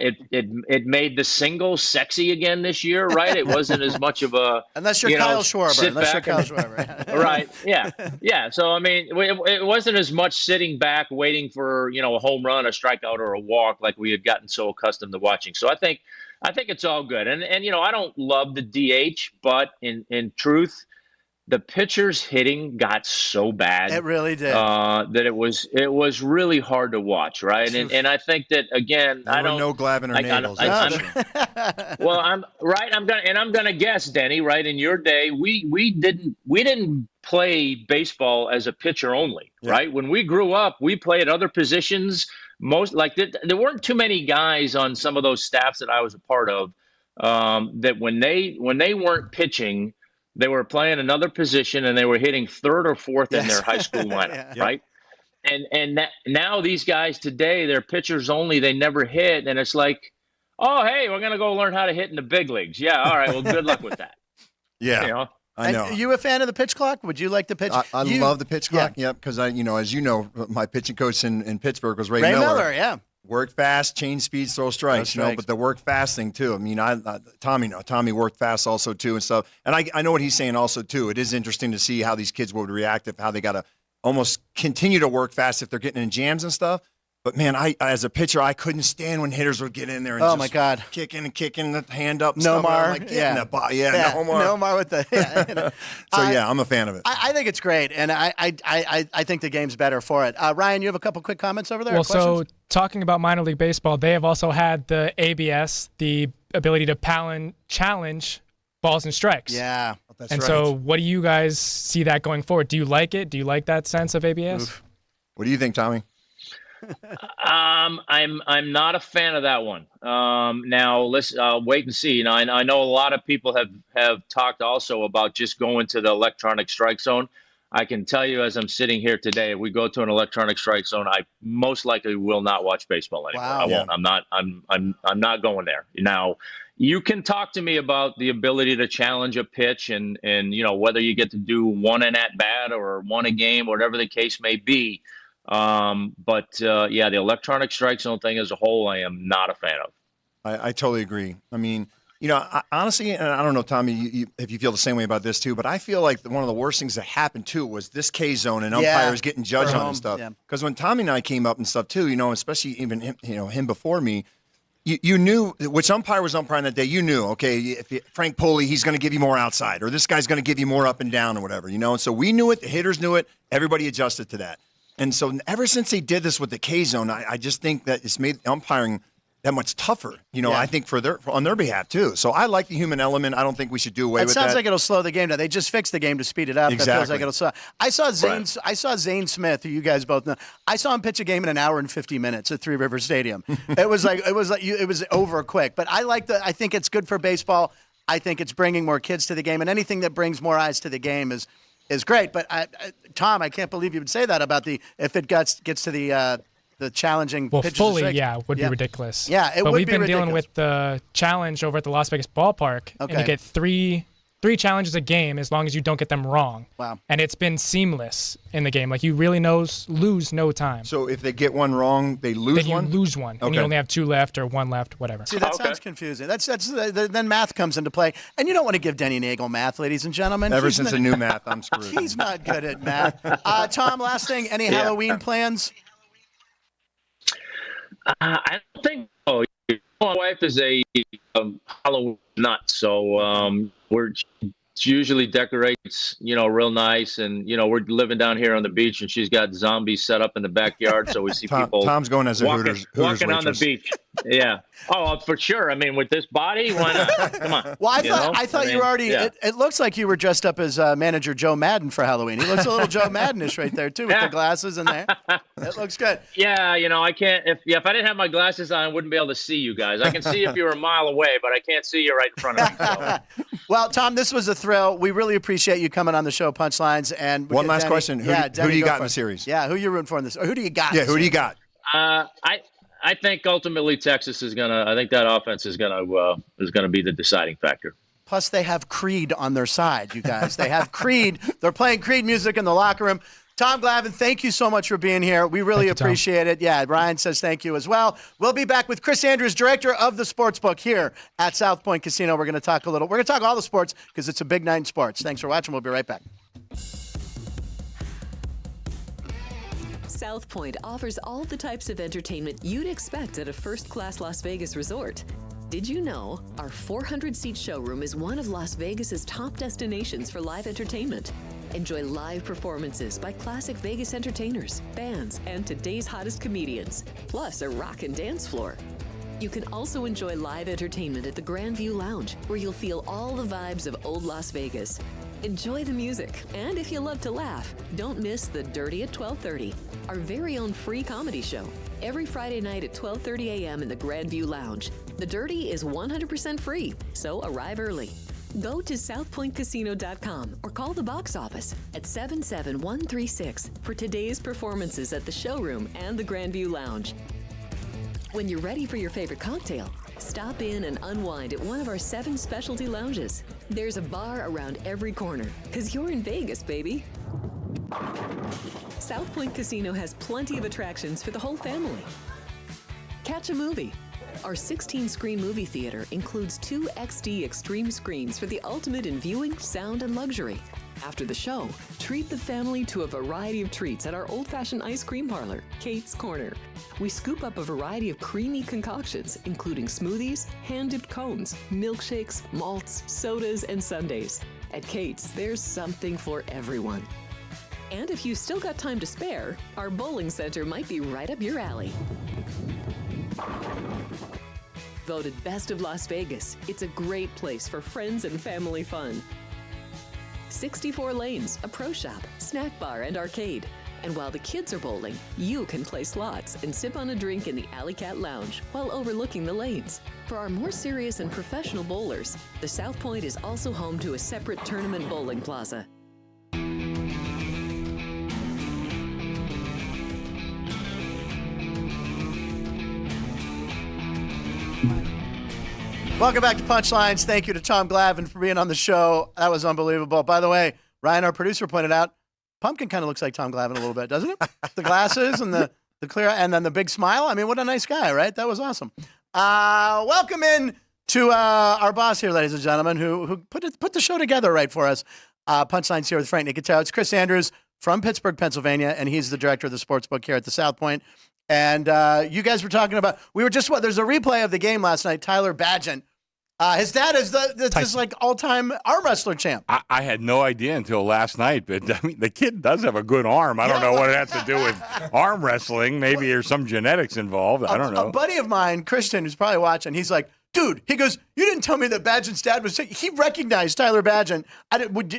It made the single sexy again this year, right? It wasn't as much of a unless you're Kyle Schwarber. Right. Yeah. Yeah. So I mean, it wasn't as much sitting back waiting for a home run, a strikeout, or a walk like we had gotten so accustomed to watching. So I think it's all good. And I don't love the DH, but in truth, the pitchers hitting got so bad. It really did. That it was really hard to watch, right? And I think that again, I don't know Glavine or Neagle. Well, I'm right. I'm gonna guess, Denny. Right, in your day, we didn't play baseball as a pitcher only, right? When we grew up, we played other positions. There weren't too many guys on some of those staffs that I was a part of that when they weren't pitching, they were playing another position and they were hitting third or fourth in their high school lineup, right? And now these guys today, they're pitchers only. They never hit, and it's like, oh, hey, we're gonna go learn how to hit in the big leagues. Yeah, all right. Well, good luck with that. Yeah, I know. Are you a fan of the pitch clock? Would you like the pitch? I love the pitch clock. Yeah, because as you know, my pitching coach in Pittsburgh was Ray Miller. Yeah. Work fast, change speeds, throw strikes, but the work fast thing too. I mean, Tommy worked fast also too and stuff. And I know what he's saying also too. It is interesting to see how these kids would react how they got to almost continue to work fast if they're getting in jams and stuff. But man, as a pitcher, I couldn't stand when hitters would get in there and my God, kicking the hand up. Nomar, Nomar with the. So I'm a fan of it. I think it's great, and I think the game's better for it. Ryan, you have a couple quick comments over there. Well, so talking about minor league baseball, they have also had the ABS, the ability to challenge balls and strikes. Yeah, that's right. So, what do you guys see that going forward? Do you like it? Do you like that sense of ABS? Oof. What do you think, Tommy? I'm not a fan of that one. Now let's wait and see. I know a lot of people have talked also about just going to the electronic strike zone. I can tell you, as I'm sitting here today, if we go to an electronic strike zone, I most likely will not watch baseball anymore. Wow. I won't. I'm not going there. Now, you can talk to me about the ability to challenge a pitch and whether you get to do one an at bat or one a game, whatever the case may be. But the electronic strike zone thing as a whole, I am not a fan of. I totally agree. I mean, honestly, and I don't know, Tommy, if you feel the same way about this too, but I feel like one of the worst things that happened too was this K zone and umpires getting judged on and stuff. Because when Tommy and I came up and stuff too, especially even him before me, you knew which umpire was umpiring that day. You knew, okay, if Frank Poley, he's going to give you more outside, or this guy's going to give you more up and down or whatever, And so we knew it. The hitters knew it. Everybody adjusted to that. And so ever since they did this with the K zone, I just think that it's made umpiring that much tougher, I think on their behalf too. So I like the human element. I don't think we should do away with that. It sounds like it'll slow the game down. They just fixed the game to speed it up. Exactly. That feels like it'll slow. I saw Zane Smith, who you guys both know. I saw him pitch a game in an hour and 50 minutes at Three River Stadium. it was over quick. But I think it's good for baseball. I think it's bringing more kids to the game, and anything that brings more eyes to the game is great. But Tom, I can't believe you would say that about if it gets to the challenging pitches. Fully, would be ridiculous. Yeah, but we've been dealing with the challenge over at the Las Vegas ballpark, and you get three challenges a game as long as you don't get them wrong. Wow. And it's been seamless in the game. Like, you really lose no time. So if they get one wrong, they lose one? You lose one, and you only have two left or one left, whatever. See, that sounds confusing. Then math comes into play, and you don't want to give Denny Neagle math, ladies and gentlemen. Ever since the new math, I'm screwed. He's not good at math. Tom, last thing, any Halloween plans? I don't think so. My wife is a Halloween nut, so she usually decorates, real nice, and we're living down here on the beach, and she's got zombies set up in the backyard, so we see people. Tom's going as a Hooters walking on the beach. Yeah. Oh, for sure. I mean, with this body, why not? Come on. Well, I thought you were already. Yeah. It looks like you were dressed up as manager Joe Madden for Halloween. He looks a little Joe Maddenish right there too, with the glasses in there. It looks good. Yeah, I can't. If I didn't have my glasses on, I wouldn't be able to see you guys. I can see if you were a mile away, but I can't see you right in front of me. So. Well, Tom, this was a thrill. We really appreciate you coming on the show, Punchlines. And one last question: Who do you got in the series? Yeah, who you rooting for in this? Or who do you got? Yeah, who do you got? I think ultimately Texas is gonna. I think that offense is gonna be the deciding factor. Plus, they have Creed on their side, you guys. They have Creed. They're playing Creed music in the locker room. Tom Glavine, thank you so much for being here. We really appreciate it. Yeah, Ryan says thank you as well. We'll be back with Chris Andrews, director of the Sportsbook here at South Point Casino. We're going to talk all the sports because it's a big night in sports. Thanks for watching. We'll be right back. South Point offers all the types of entertainment you'd expect at a first-class Las Vegas resort. Did you know our 400-seat showroom is one of Las Vegas's top destinations for live entertainment? Enjoy live performances by classic Vegas entertainers, bands, and today's hottest comedians, plus a rock and dance floor. You can also enjoy live entertainment at the Grandview Lounge, where you'll feel all the vibes of old Las Vegas. Enjoy the music, and if you love to laugh, don't miss The Dirty at 12:30, our very own free comedy show. Every Friday night at 12:30 a.m. in the Grandview Lounge. The Dirty is 100% free, so arrive early. Go to southpointcasino.com or call the box office at 77136 for today's performances at the showroom and the Grandview Lounge. When you're ready for your favorite cocktail, stop in and unwind at one of our 7 specialty lounges. There's a bar around every corner, because you're in Vegas, baby. South Point Casino has plenty of attractions for the whole family. Catch a movie. Our 16-screen movie theater includes 2 XD Extreme screens for the ultimate in viewing, sound, and luxury. After the show, treat the family to a variety of treats at our old-fashioned ice cream parlor, Kate's Corner. We scoop up a variety of creamy concoctions, including smoothies, hand-dipped cones, milkshakes, malts, sodas, and sundaes. At Kate's, there's something for everyone. And if you've still got time to spare, our bowling center might be right up your alley. Voted Best of Las Vegas, it's a great place for friends and family fun. 64 lanes, a pro shop, snack bar, and arcade. And while the kids are bowling, you can play slots and sip on a drink in the Alley Cat Lounge while overlooking the lanes. For our more serious and professional bowlers, the South Point is also home to a separate tournament bowling plaza. Welcome back to Punchlines. Thank you to Tom Glavine for being on the show. That was unbelievable. By the way, Ryan, our producer, pointed out Pumpkin kind of looks like Tom Glavine a little bit, doesn't it? The glasses and the clear, and then the big smile. I mean, what a nice guy, right? That was awesome. Welcome in to our boss here, ladies and gentlemen, who put the show together right for us. Punchlines here with Frank Nicotero. It's Chris Andrews from Pittsburgh, Pennsylvania, and he's the director of the sports book here at the South Point. And you guys were talking about, there's a replay of the game last night. Tyler Badgett. His dad is this like all-time arm wrestler champ. I had no idea until last night, but I mean, the kid does have a good arm. I don't know what it has to do with arm wrestling. Maybe there's some genetics involved. I don't know. A buddy of mine, Christian, who's probably watching, he's like, dude, he goes, you didn't tell me that Badgett's dad was sick. He recognized Tyler Badgett.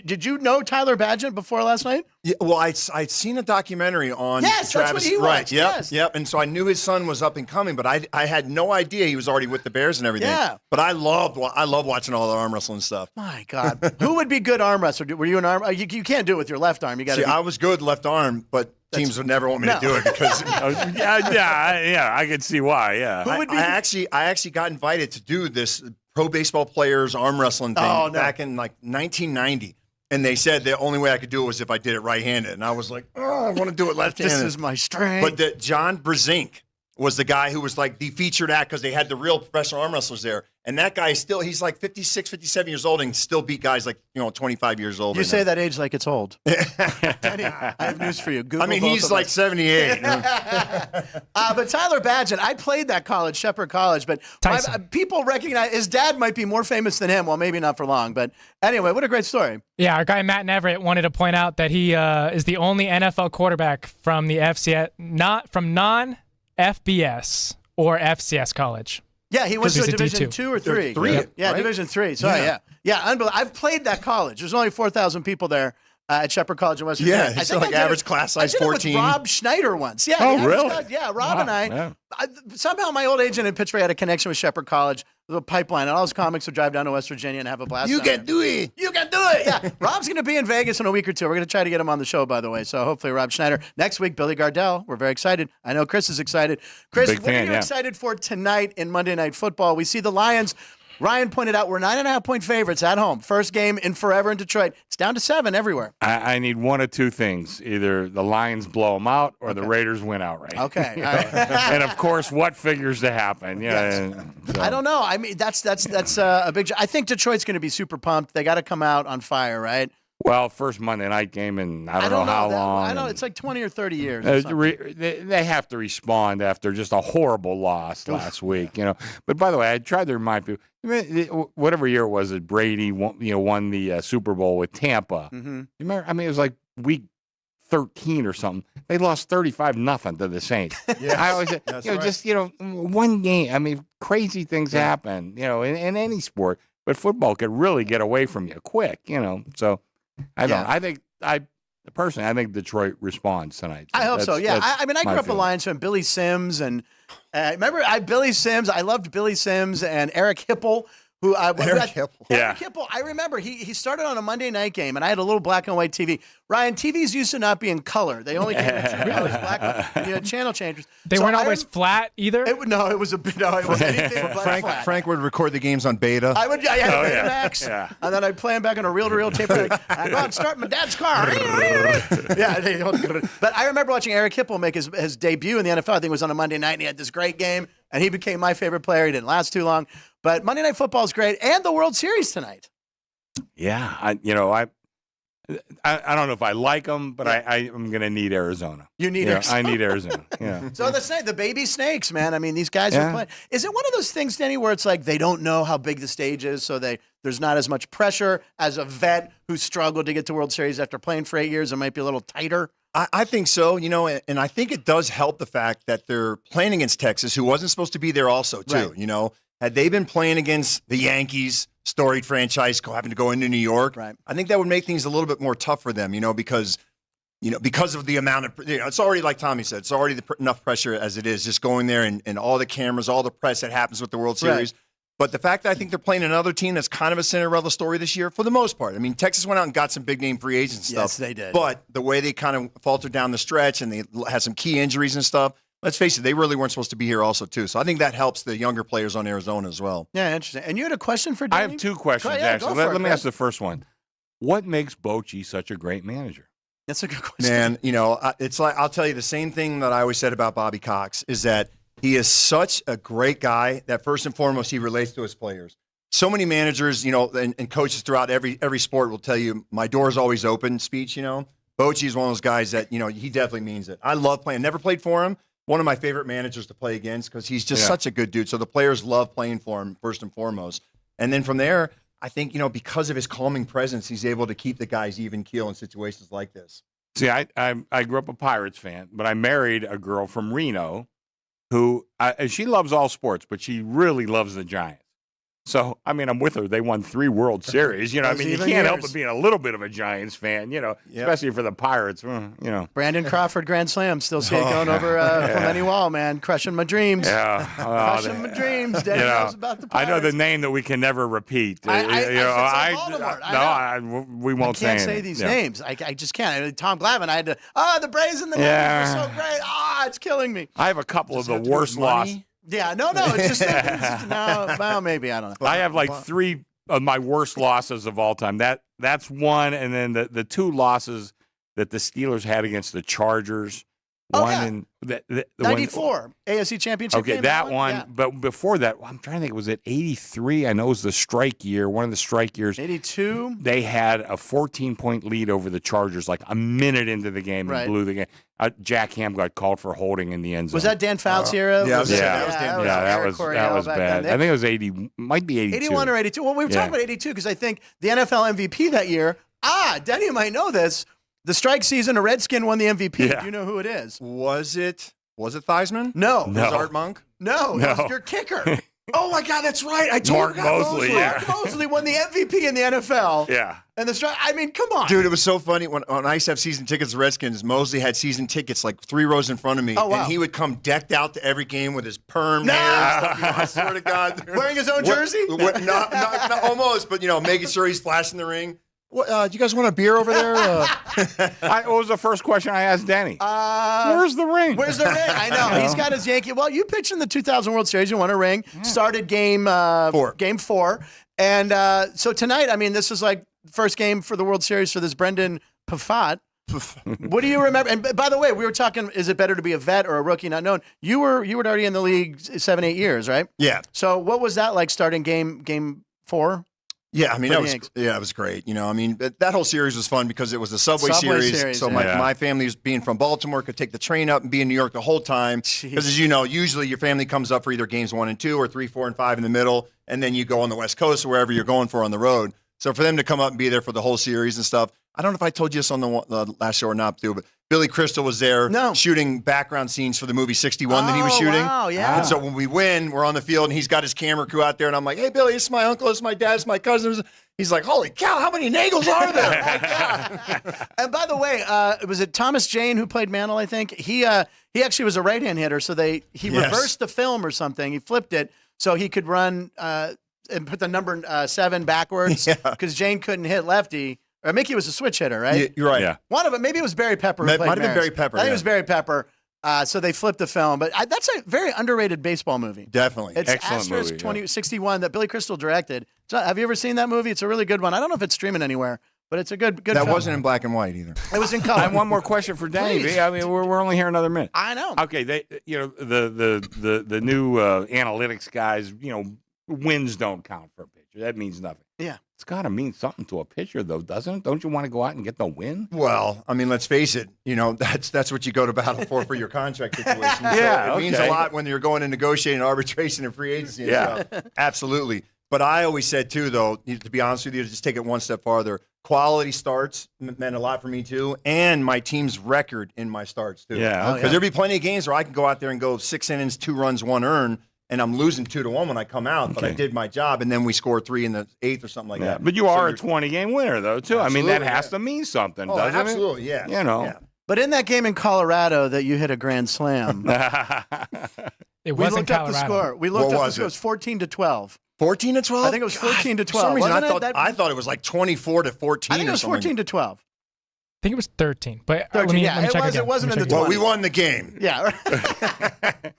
Did you know Tyler Badgett before last night? Yeah, well, I'd seen a documentary on Travis. That's what he watched. Right, yep, yes. yep. And so I knew his son was up and coming, but I had no idea he was already with the Bears and everything. Yeah. But I love watching all the arm wrestling stuff. My God. Who would be good arm wrestler? Were you an arm? You can't do it with your left arm. You got to. I was good left arm, but teams would never want me to do it because. I could see why. Yeah. Who would be? I actually got invited to do this pro baseball players arm wrestling thing back in like 1990. And they said the only way I could do it was if I did it right-handed. And I was like, I want to do it left-handed. This is my strength. But John Brezink was the guy who was like the featured act because they had the real professional arm wrestlers there. And that guy he's like 56, 57 years old and still beat guys like, 25 years old. You say that age like it's old. Denny, I have news for you. Google he's like 78. But Tyler Badgett, I played that college, Shepherd College, but people recognize his dad might be more famous than him. Well, maybe not for long. But anyway, what a great story. Yeah, our guy Matt Neverett wanted to point out that he is the only NFL quarterback from the FCS, not from non-FBS or FCS college. Yeah, he went to a Division D2. 2 or 3. Yeah, Division 3. Sorry, yeah. Unbelievable. I've played that college. There's only 4,000 people there at Shepherd College in West Virginia. Yeah, it's like average class size 14. I did it with Rob Schneider once. Yeah. Oh, really? Rob and I. Somehow my old agent in Pittsburgh had a connection with Shepherd College. There's a pipeline, and all his comics would drive down to West Virginia and have a blast. You can do it. You can do it. Yeah. Rob's going to be in Vegas in a week or two. We're going to try to get him on the show, by the way. So hopefully Rob Schneider. Next week, Billy Gardell. We're very excited. I know Chris is excited. Chris, what are you excited for tonight in Monday Night Football? We see the Lions. Ryan pointed out we're 9.5-point favorites at home. First game in forever in Detroit. It's down to 7 everywhere. I need one of two things. Either the Lions blow them out or the Raiders win outright. Okay. All right. And, of course, what figures to happen? Yeah. Yes. So. I don't know. I mean, that's a big – I think Detroit's going to be super pumped. They got to come out on fire, right? Well, first Monday night game in I don't know how long. I know it's like 20 or 30 years. They have to respond after just a horrible loss last week, But by the way, I tried to remind people, whatever year it was that Brady won the Super Bowl with Tampa. Mm-hmm. You remember? I mean, it was like week 13 or something. They lost 35-0 to the Saints. I always said, just one game. I mean, crazy things happen, in any sport, but football could really get away from you quick, So. I don't. I think personally, I think Detroit responds tonight. So I hope so. Yeah. I mean, I grew up a Lions fan. Billy Sims and remember Billy Sims. I loved Billy Sims and Eric Hipple. Eric Hipple. I remember he started on a Monday night game, and I had a little black and white TV. Ryan, TVs used to not be in color; they only came in colors, black and white. You had channel changers. They weren't always flat either. It was anything but flat. Frank would record the games on Beta. I would, Betamax, and then I'd play them back on a reel-to-reel tape. I'd go out and start my dad's car. But I remember watching Eric Hipple make his debut in the NFL. I think it was on a Monday night, and he had this great game, and he became my favorite player. He didn't last too long. But Monday Night Football is great, and the World Series tonight. Yeah, I don't know if I like them, but I'm going to need Arizona. You need Arizona. I need Arizona. Yeah. So the baby snakes, man. I mean, these guys are playing. Is it one of those things, Denny, where it's like they don't know how big the stage is, so there's not as much pressure as a vet who struggled to get to World Series after playing for 8 years? It might be a little tighter. I think so, and I think it does help the fact that they're playing against Texas, who wasn't supposed to be there also, too, right. Had they been playing against the Yankees, storied franchise, having to go into New York, right. I think that would make things a little bit more tough for them, because of the amount of, it's already, like Tommy said, it's already enough pressure as it is, just going there and all the cameras, all the press that happens with the World Series. Right. But the fact that I think they're playing another team that's kind of a Cinderella story this year, for the most part. I mean, Texas went out and got some big-name free agents and stuff. Yes, they did. But the way they kind of faltered down the stretch and they had some key injuries and stuff, let's face it, they really weren't supposed to be here also, too. So I think that helps the younger players on Arizona as well. Yeah, interesting. And you had a question for Denny? I have two questions, Yeah, actually. go for Let it, me ask the first one. What makes Bochy such a great manager? That's a good question. Man, it's like I'll tell you the same thing that I always said about Bobby Cox is that he is such a great guy that first and foremost he relates to his players. So many managers, and coaches throughout every sport will tell you my door is always open speech, Bochy is one of those guys that, he definitely means it. I love playing. Never played for him. One of my favorite managers to play against because he's just such a good dude. So the players love playing for him first and foremost. And then from there, I think, because of his calming presence, he's able to keep the guys even keel in situations like this. See, I grew up a Pirates fan, but I married a girl from Reno who she loves all sports, but she really loves the Giants. So, I'm with her. They won 3 World Series. You can't help but being a little bit of a Giants fan, especially for the Pirates, Brandon Crawford, Grand Slam. Still see it going over from any wall, man. Crushing my dreams. Yeah. Crushing my dreams. Denny knows about the Pirates. I know the name that we can never repeat. We won't say can't say these names. I just can't. Tom Glavine, I had to, the Braves and the Navy are so great. It's killing me. I have a couple of the worst losses. Yeah, no, it's just no. Well, maybe I don't know. I have like 3 of my worst losses of all time. That's one, and then the 2 losses that the Steelers had against the Chargers. One in 94 AFC Championship. Okay, game, that one. Yeah. But before that, I'm trying to think. Was it 83? I know it was the strike year. One of the strike years. 82. They had a 14-point lead over the Chargers, like a minute into the game, and blew the game. Jack Ham got called for holding in the end zone. Was that Dan Fouts era? That was bad. I think it was 80. Might be 82. 81 or 82. Well, we were talking about 82 because I think the NFL MVP that year. Denny might know this. The strike season, a Redskin won the MVP. Yeah. Do you know who it is? Was it Theismann? No. Was it Art Monk? No. It was your kicker. Oh my God, that's right. I Mark told Mosley. Mark Mosley won the MVP in the NFL. Yeah. And the strike. Come on, dude. It was so funny when I used to have season tickets to Redskins. Mosley had season tickets like 3 rows in front of me, and he would come decked out to every game with his perm hair. And stuff, I swear to God, wearing his own jersey. Not almost, but making sure he's flashing the ring. What, do you guys want a beer over there? What was the first question I asked Denny? Where's the ring? Where's the ring? I know. He's got his Yankee. Well, you pitched in the 2000 World Series. You won a ring. Started game 4. Game 4. And so tonight, this is like first game for the World Series for this Brendan Pafat. What do you remember? And by the way, we were talking, is it better to be a vet or a rookie not known? You were already in the league 7-8 years, right? Yeah. So what was that like starting game 4? Yeah, it was great. That whole series was fun because it was a Subway series. So my family, being from Baltimore, could take the train up and be in New York the whole time. Because as you know, usually your family comes up for either games 1 and 2 or 3, 4, and 5 in the middle, and then you go on the West Coast or wherever you're going for on the road. So for them to come up and be there for the whole series and stuff, I don't know if I told you this on the last show or not, too, but Billy Crystal was there shooting background scenes for the movie 61 that he was shooting. Wow, yeah. And so when we win, we're on the field, and he's got his camera crew out there, and I'm like, hey, Billy, this is my uncle, this is my dad, this is my cousins. He's like, holy cow, how many Nagles are there? And by the way, was it Thomas Jane who played Mantle, I think? He actually was a right-hand hitter, so he reversed the film or something. He flipped it so he could run and put the number 7 backwards because Jane couldn't hit lefty. Or Mickey was a switch hitter, right? Yeah, you're right. Yeah. One of them, maybe it was Barry Pepper. Might have been Barry Pepper. I think it was Barry Pepper. So they flipped the film. But that's a very underrated baseball movie. Definitely. It's excellent Asterisk movie, 2061 that Billy Crystal directed. So, have you ever seen that movie? It's a really good one. I don't know if it's streaming anywhere, but it's a good That film. wasn't in black and white either. It was in color. I have one more question for Denny. Please. We're only here another minute. I know. Okay, the new analytics guys, wins don't count for a pitcher. That means nothing. Yeah. It's got to mean something to a pitcher, though, doesn't it? Don't you want to go out and get the win? Well, let's face it. That's what you go to battle for your contract situation. Yeah, it means a lot when you're going to negotiating arbitration and free agency. And stuff. Absolutely. But I always said, too, though, to be honest with you, to just take it one step farther, quality starts meant a lot for me, too, and my team's record in my starts, too. Yeah. Because there'd be plenty of games where I can go out there and go 6 innings, 2 runs, 1 earned, and I'm losing 2-1 when I come out, but I did my job, and then we score 3 in the 8th or something like that. But you are a 20-game winner, though, too. Absolutely, that has to mean something, doesn't it? Absolutely, yeah. Yeah. But in that game in Colorado that you hit a grand slam, It we wasn't looked up the Colorado. score. We looked What up the was score. it? It was 14-12. 14-12? I think it was 14-12. For some reason, Wasn't I it? thought it was like 24-14 I think it or was something. 14-12. think it was 13, but 13, let me yeah, check again. it wasn't in the 20s. Well, we won the game. Yeah.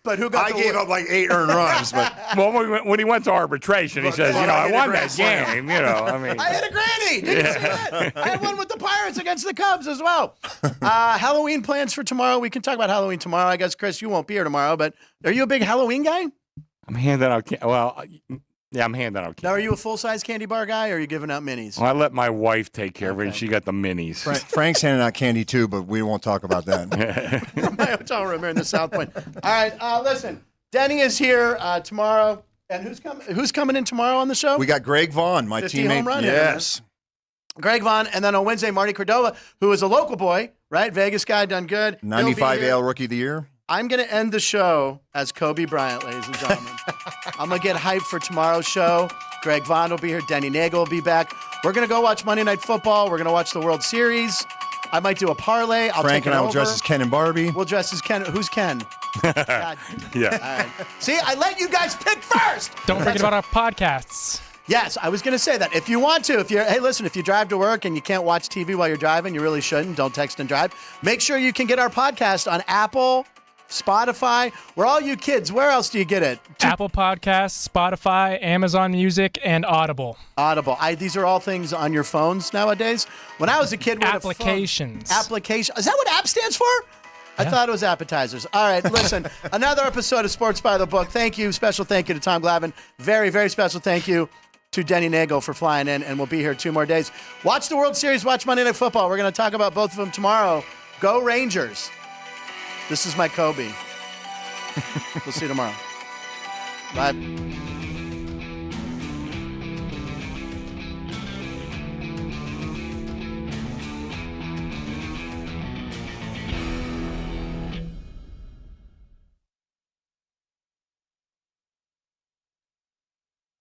But who got I gave up like 8 earned runs, but Well, when he went to arbitration, he says, I won that game. I mean, I had a granny. Did you see that? I had one with the Pirates against the Cubs as well. Halloween plans for tomorrow. We can talk about Halloween tomorrow. I guess, Chris, you won't be here tomorrow, but are you a big Halloween guy? I'm handing out. I'm handing out. Now, are you a full-size candy bar guy, or are you giving out minis? Well, I let my wife take care of it, and she got the minis. Frank's handing out candy too, but we won't talk about that. From my hotel room here in the South Point. All right, listen. Denny is here tomorrow, and who's coming in tomorrow on the show? We got Greg Vaughn, my 50 teammate. home run Yes. Greg Vaughn, and then on Wednesday, Marty Cordova, who is a local boy, right? Vegas guy, done good. 95 AL Rookie of the Year. I'm going to end the show as Kobe Bryant, ladies and gentlemen. I'm going to get hyped for tomorrow's show. Greg Vaughn will be here. Denny Neagle will be back. We're going to go watch Monday Night Football. We're going to watch the World Series. I might do a parlay. Frank and I will dress as Ken and Barbie. We'll dress as Ken. Who's Ken? God. Yeah. All right. See, I let you guys pick first. Don't forget about our podcasts. Yes, I was going to say that. If you want to, hey, listen, if you drive to work and you can't watch TV while you're driving, you really shouldn't. Don't text and drive. Make sure you can get our podcast on Apple, Spotify. Where all you kids, where else do you get it? Apple Podcasts, Spotify, Amazon Music, and Audible. Audible. These are all things on your phones nowadays. When I was a kid, we had applications. Application. Is that what app stands for? I thought it was appetizers. All right, listen. Another episode of Sports by the Book. Thank you. Special thank you to Tom Glavine. Very, very special thank you to Denny Neagle for flying in, and we'll be here 2 more days. Watch the World Series. Watch Monday Night Football. We're going to talk about both of them tomorrow. Go Rangers. This is my Kobe. We'll see you tomorrow. Bye.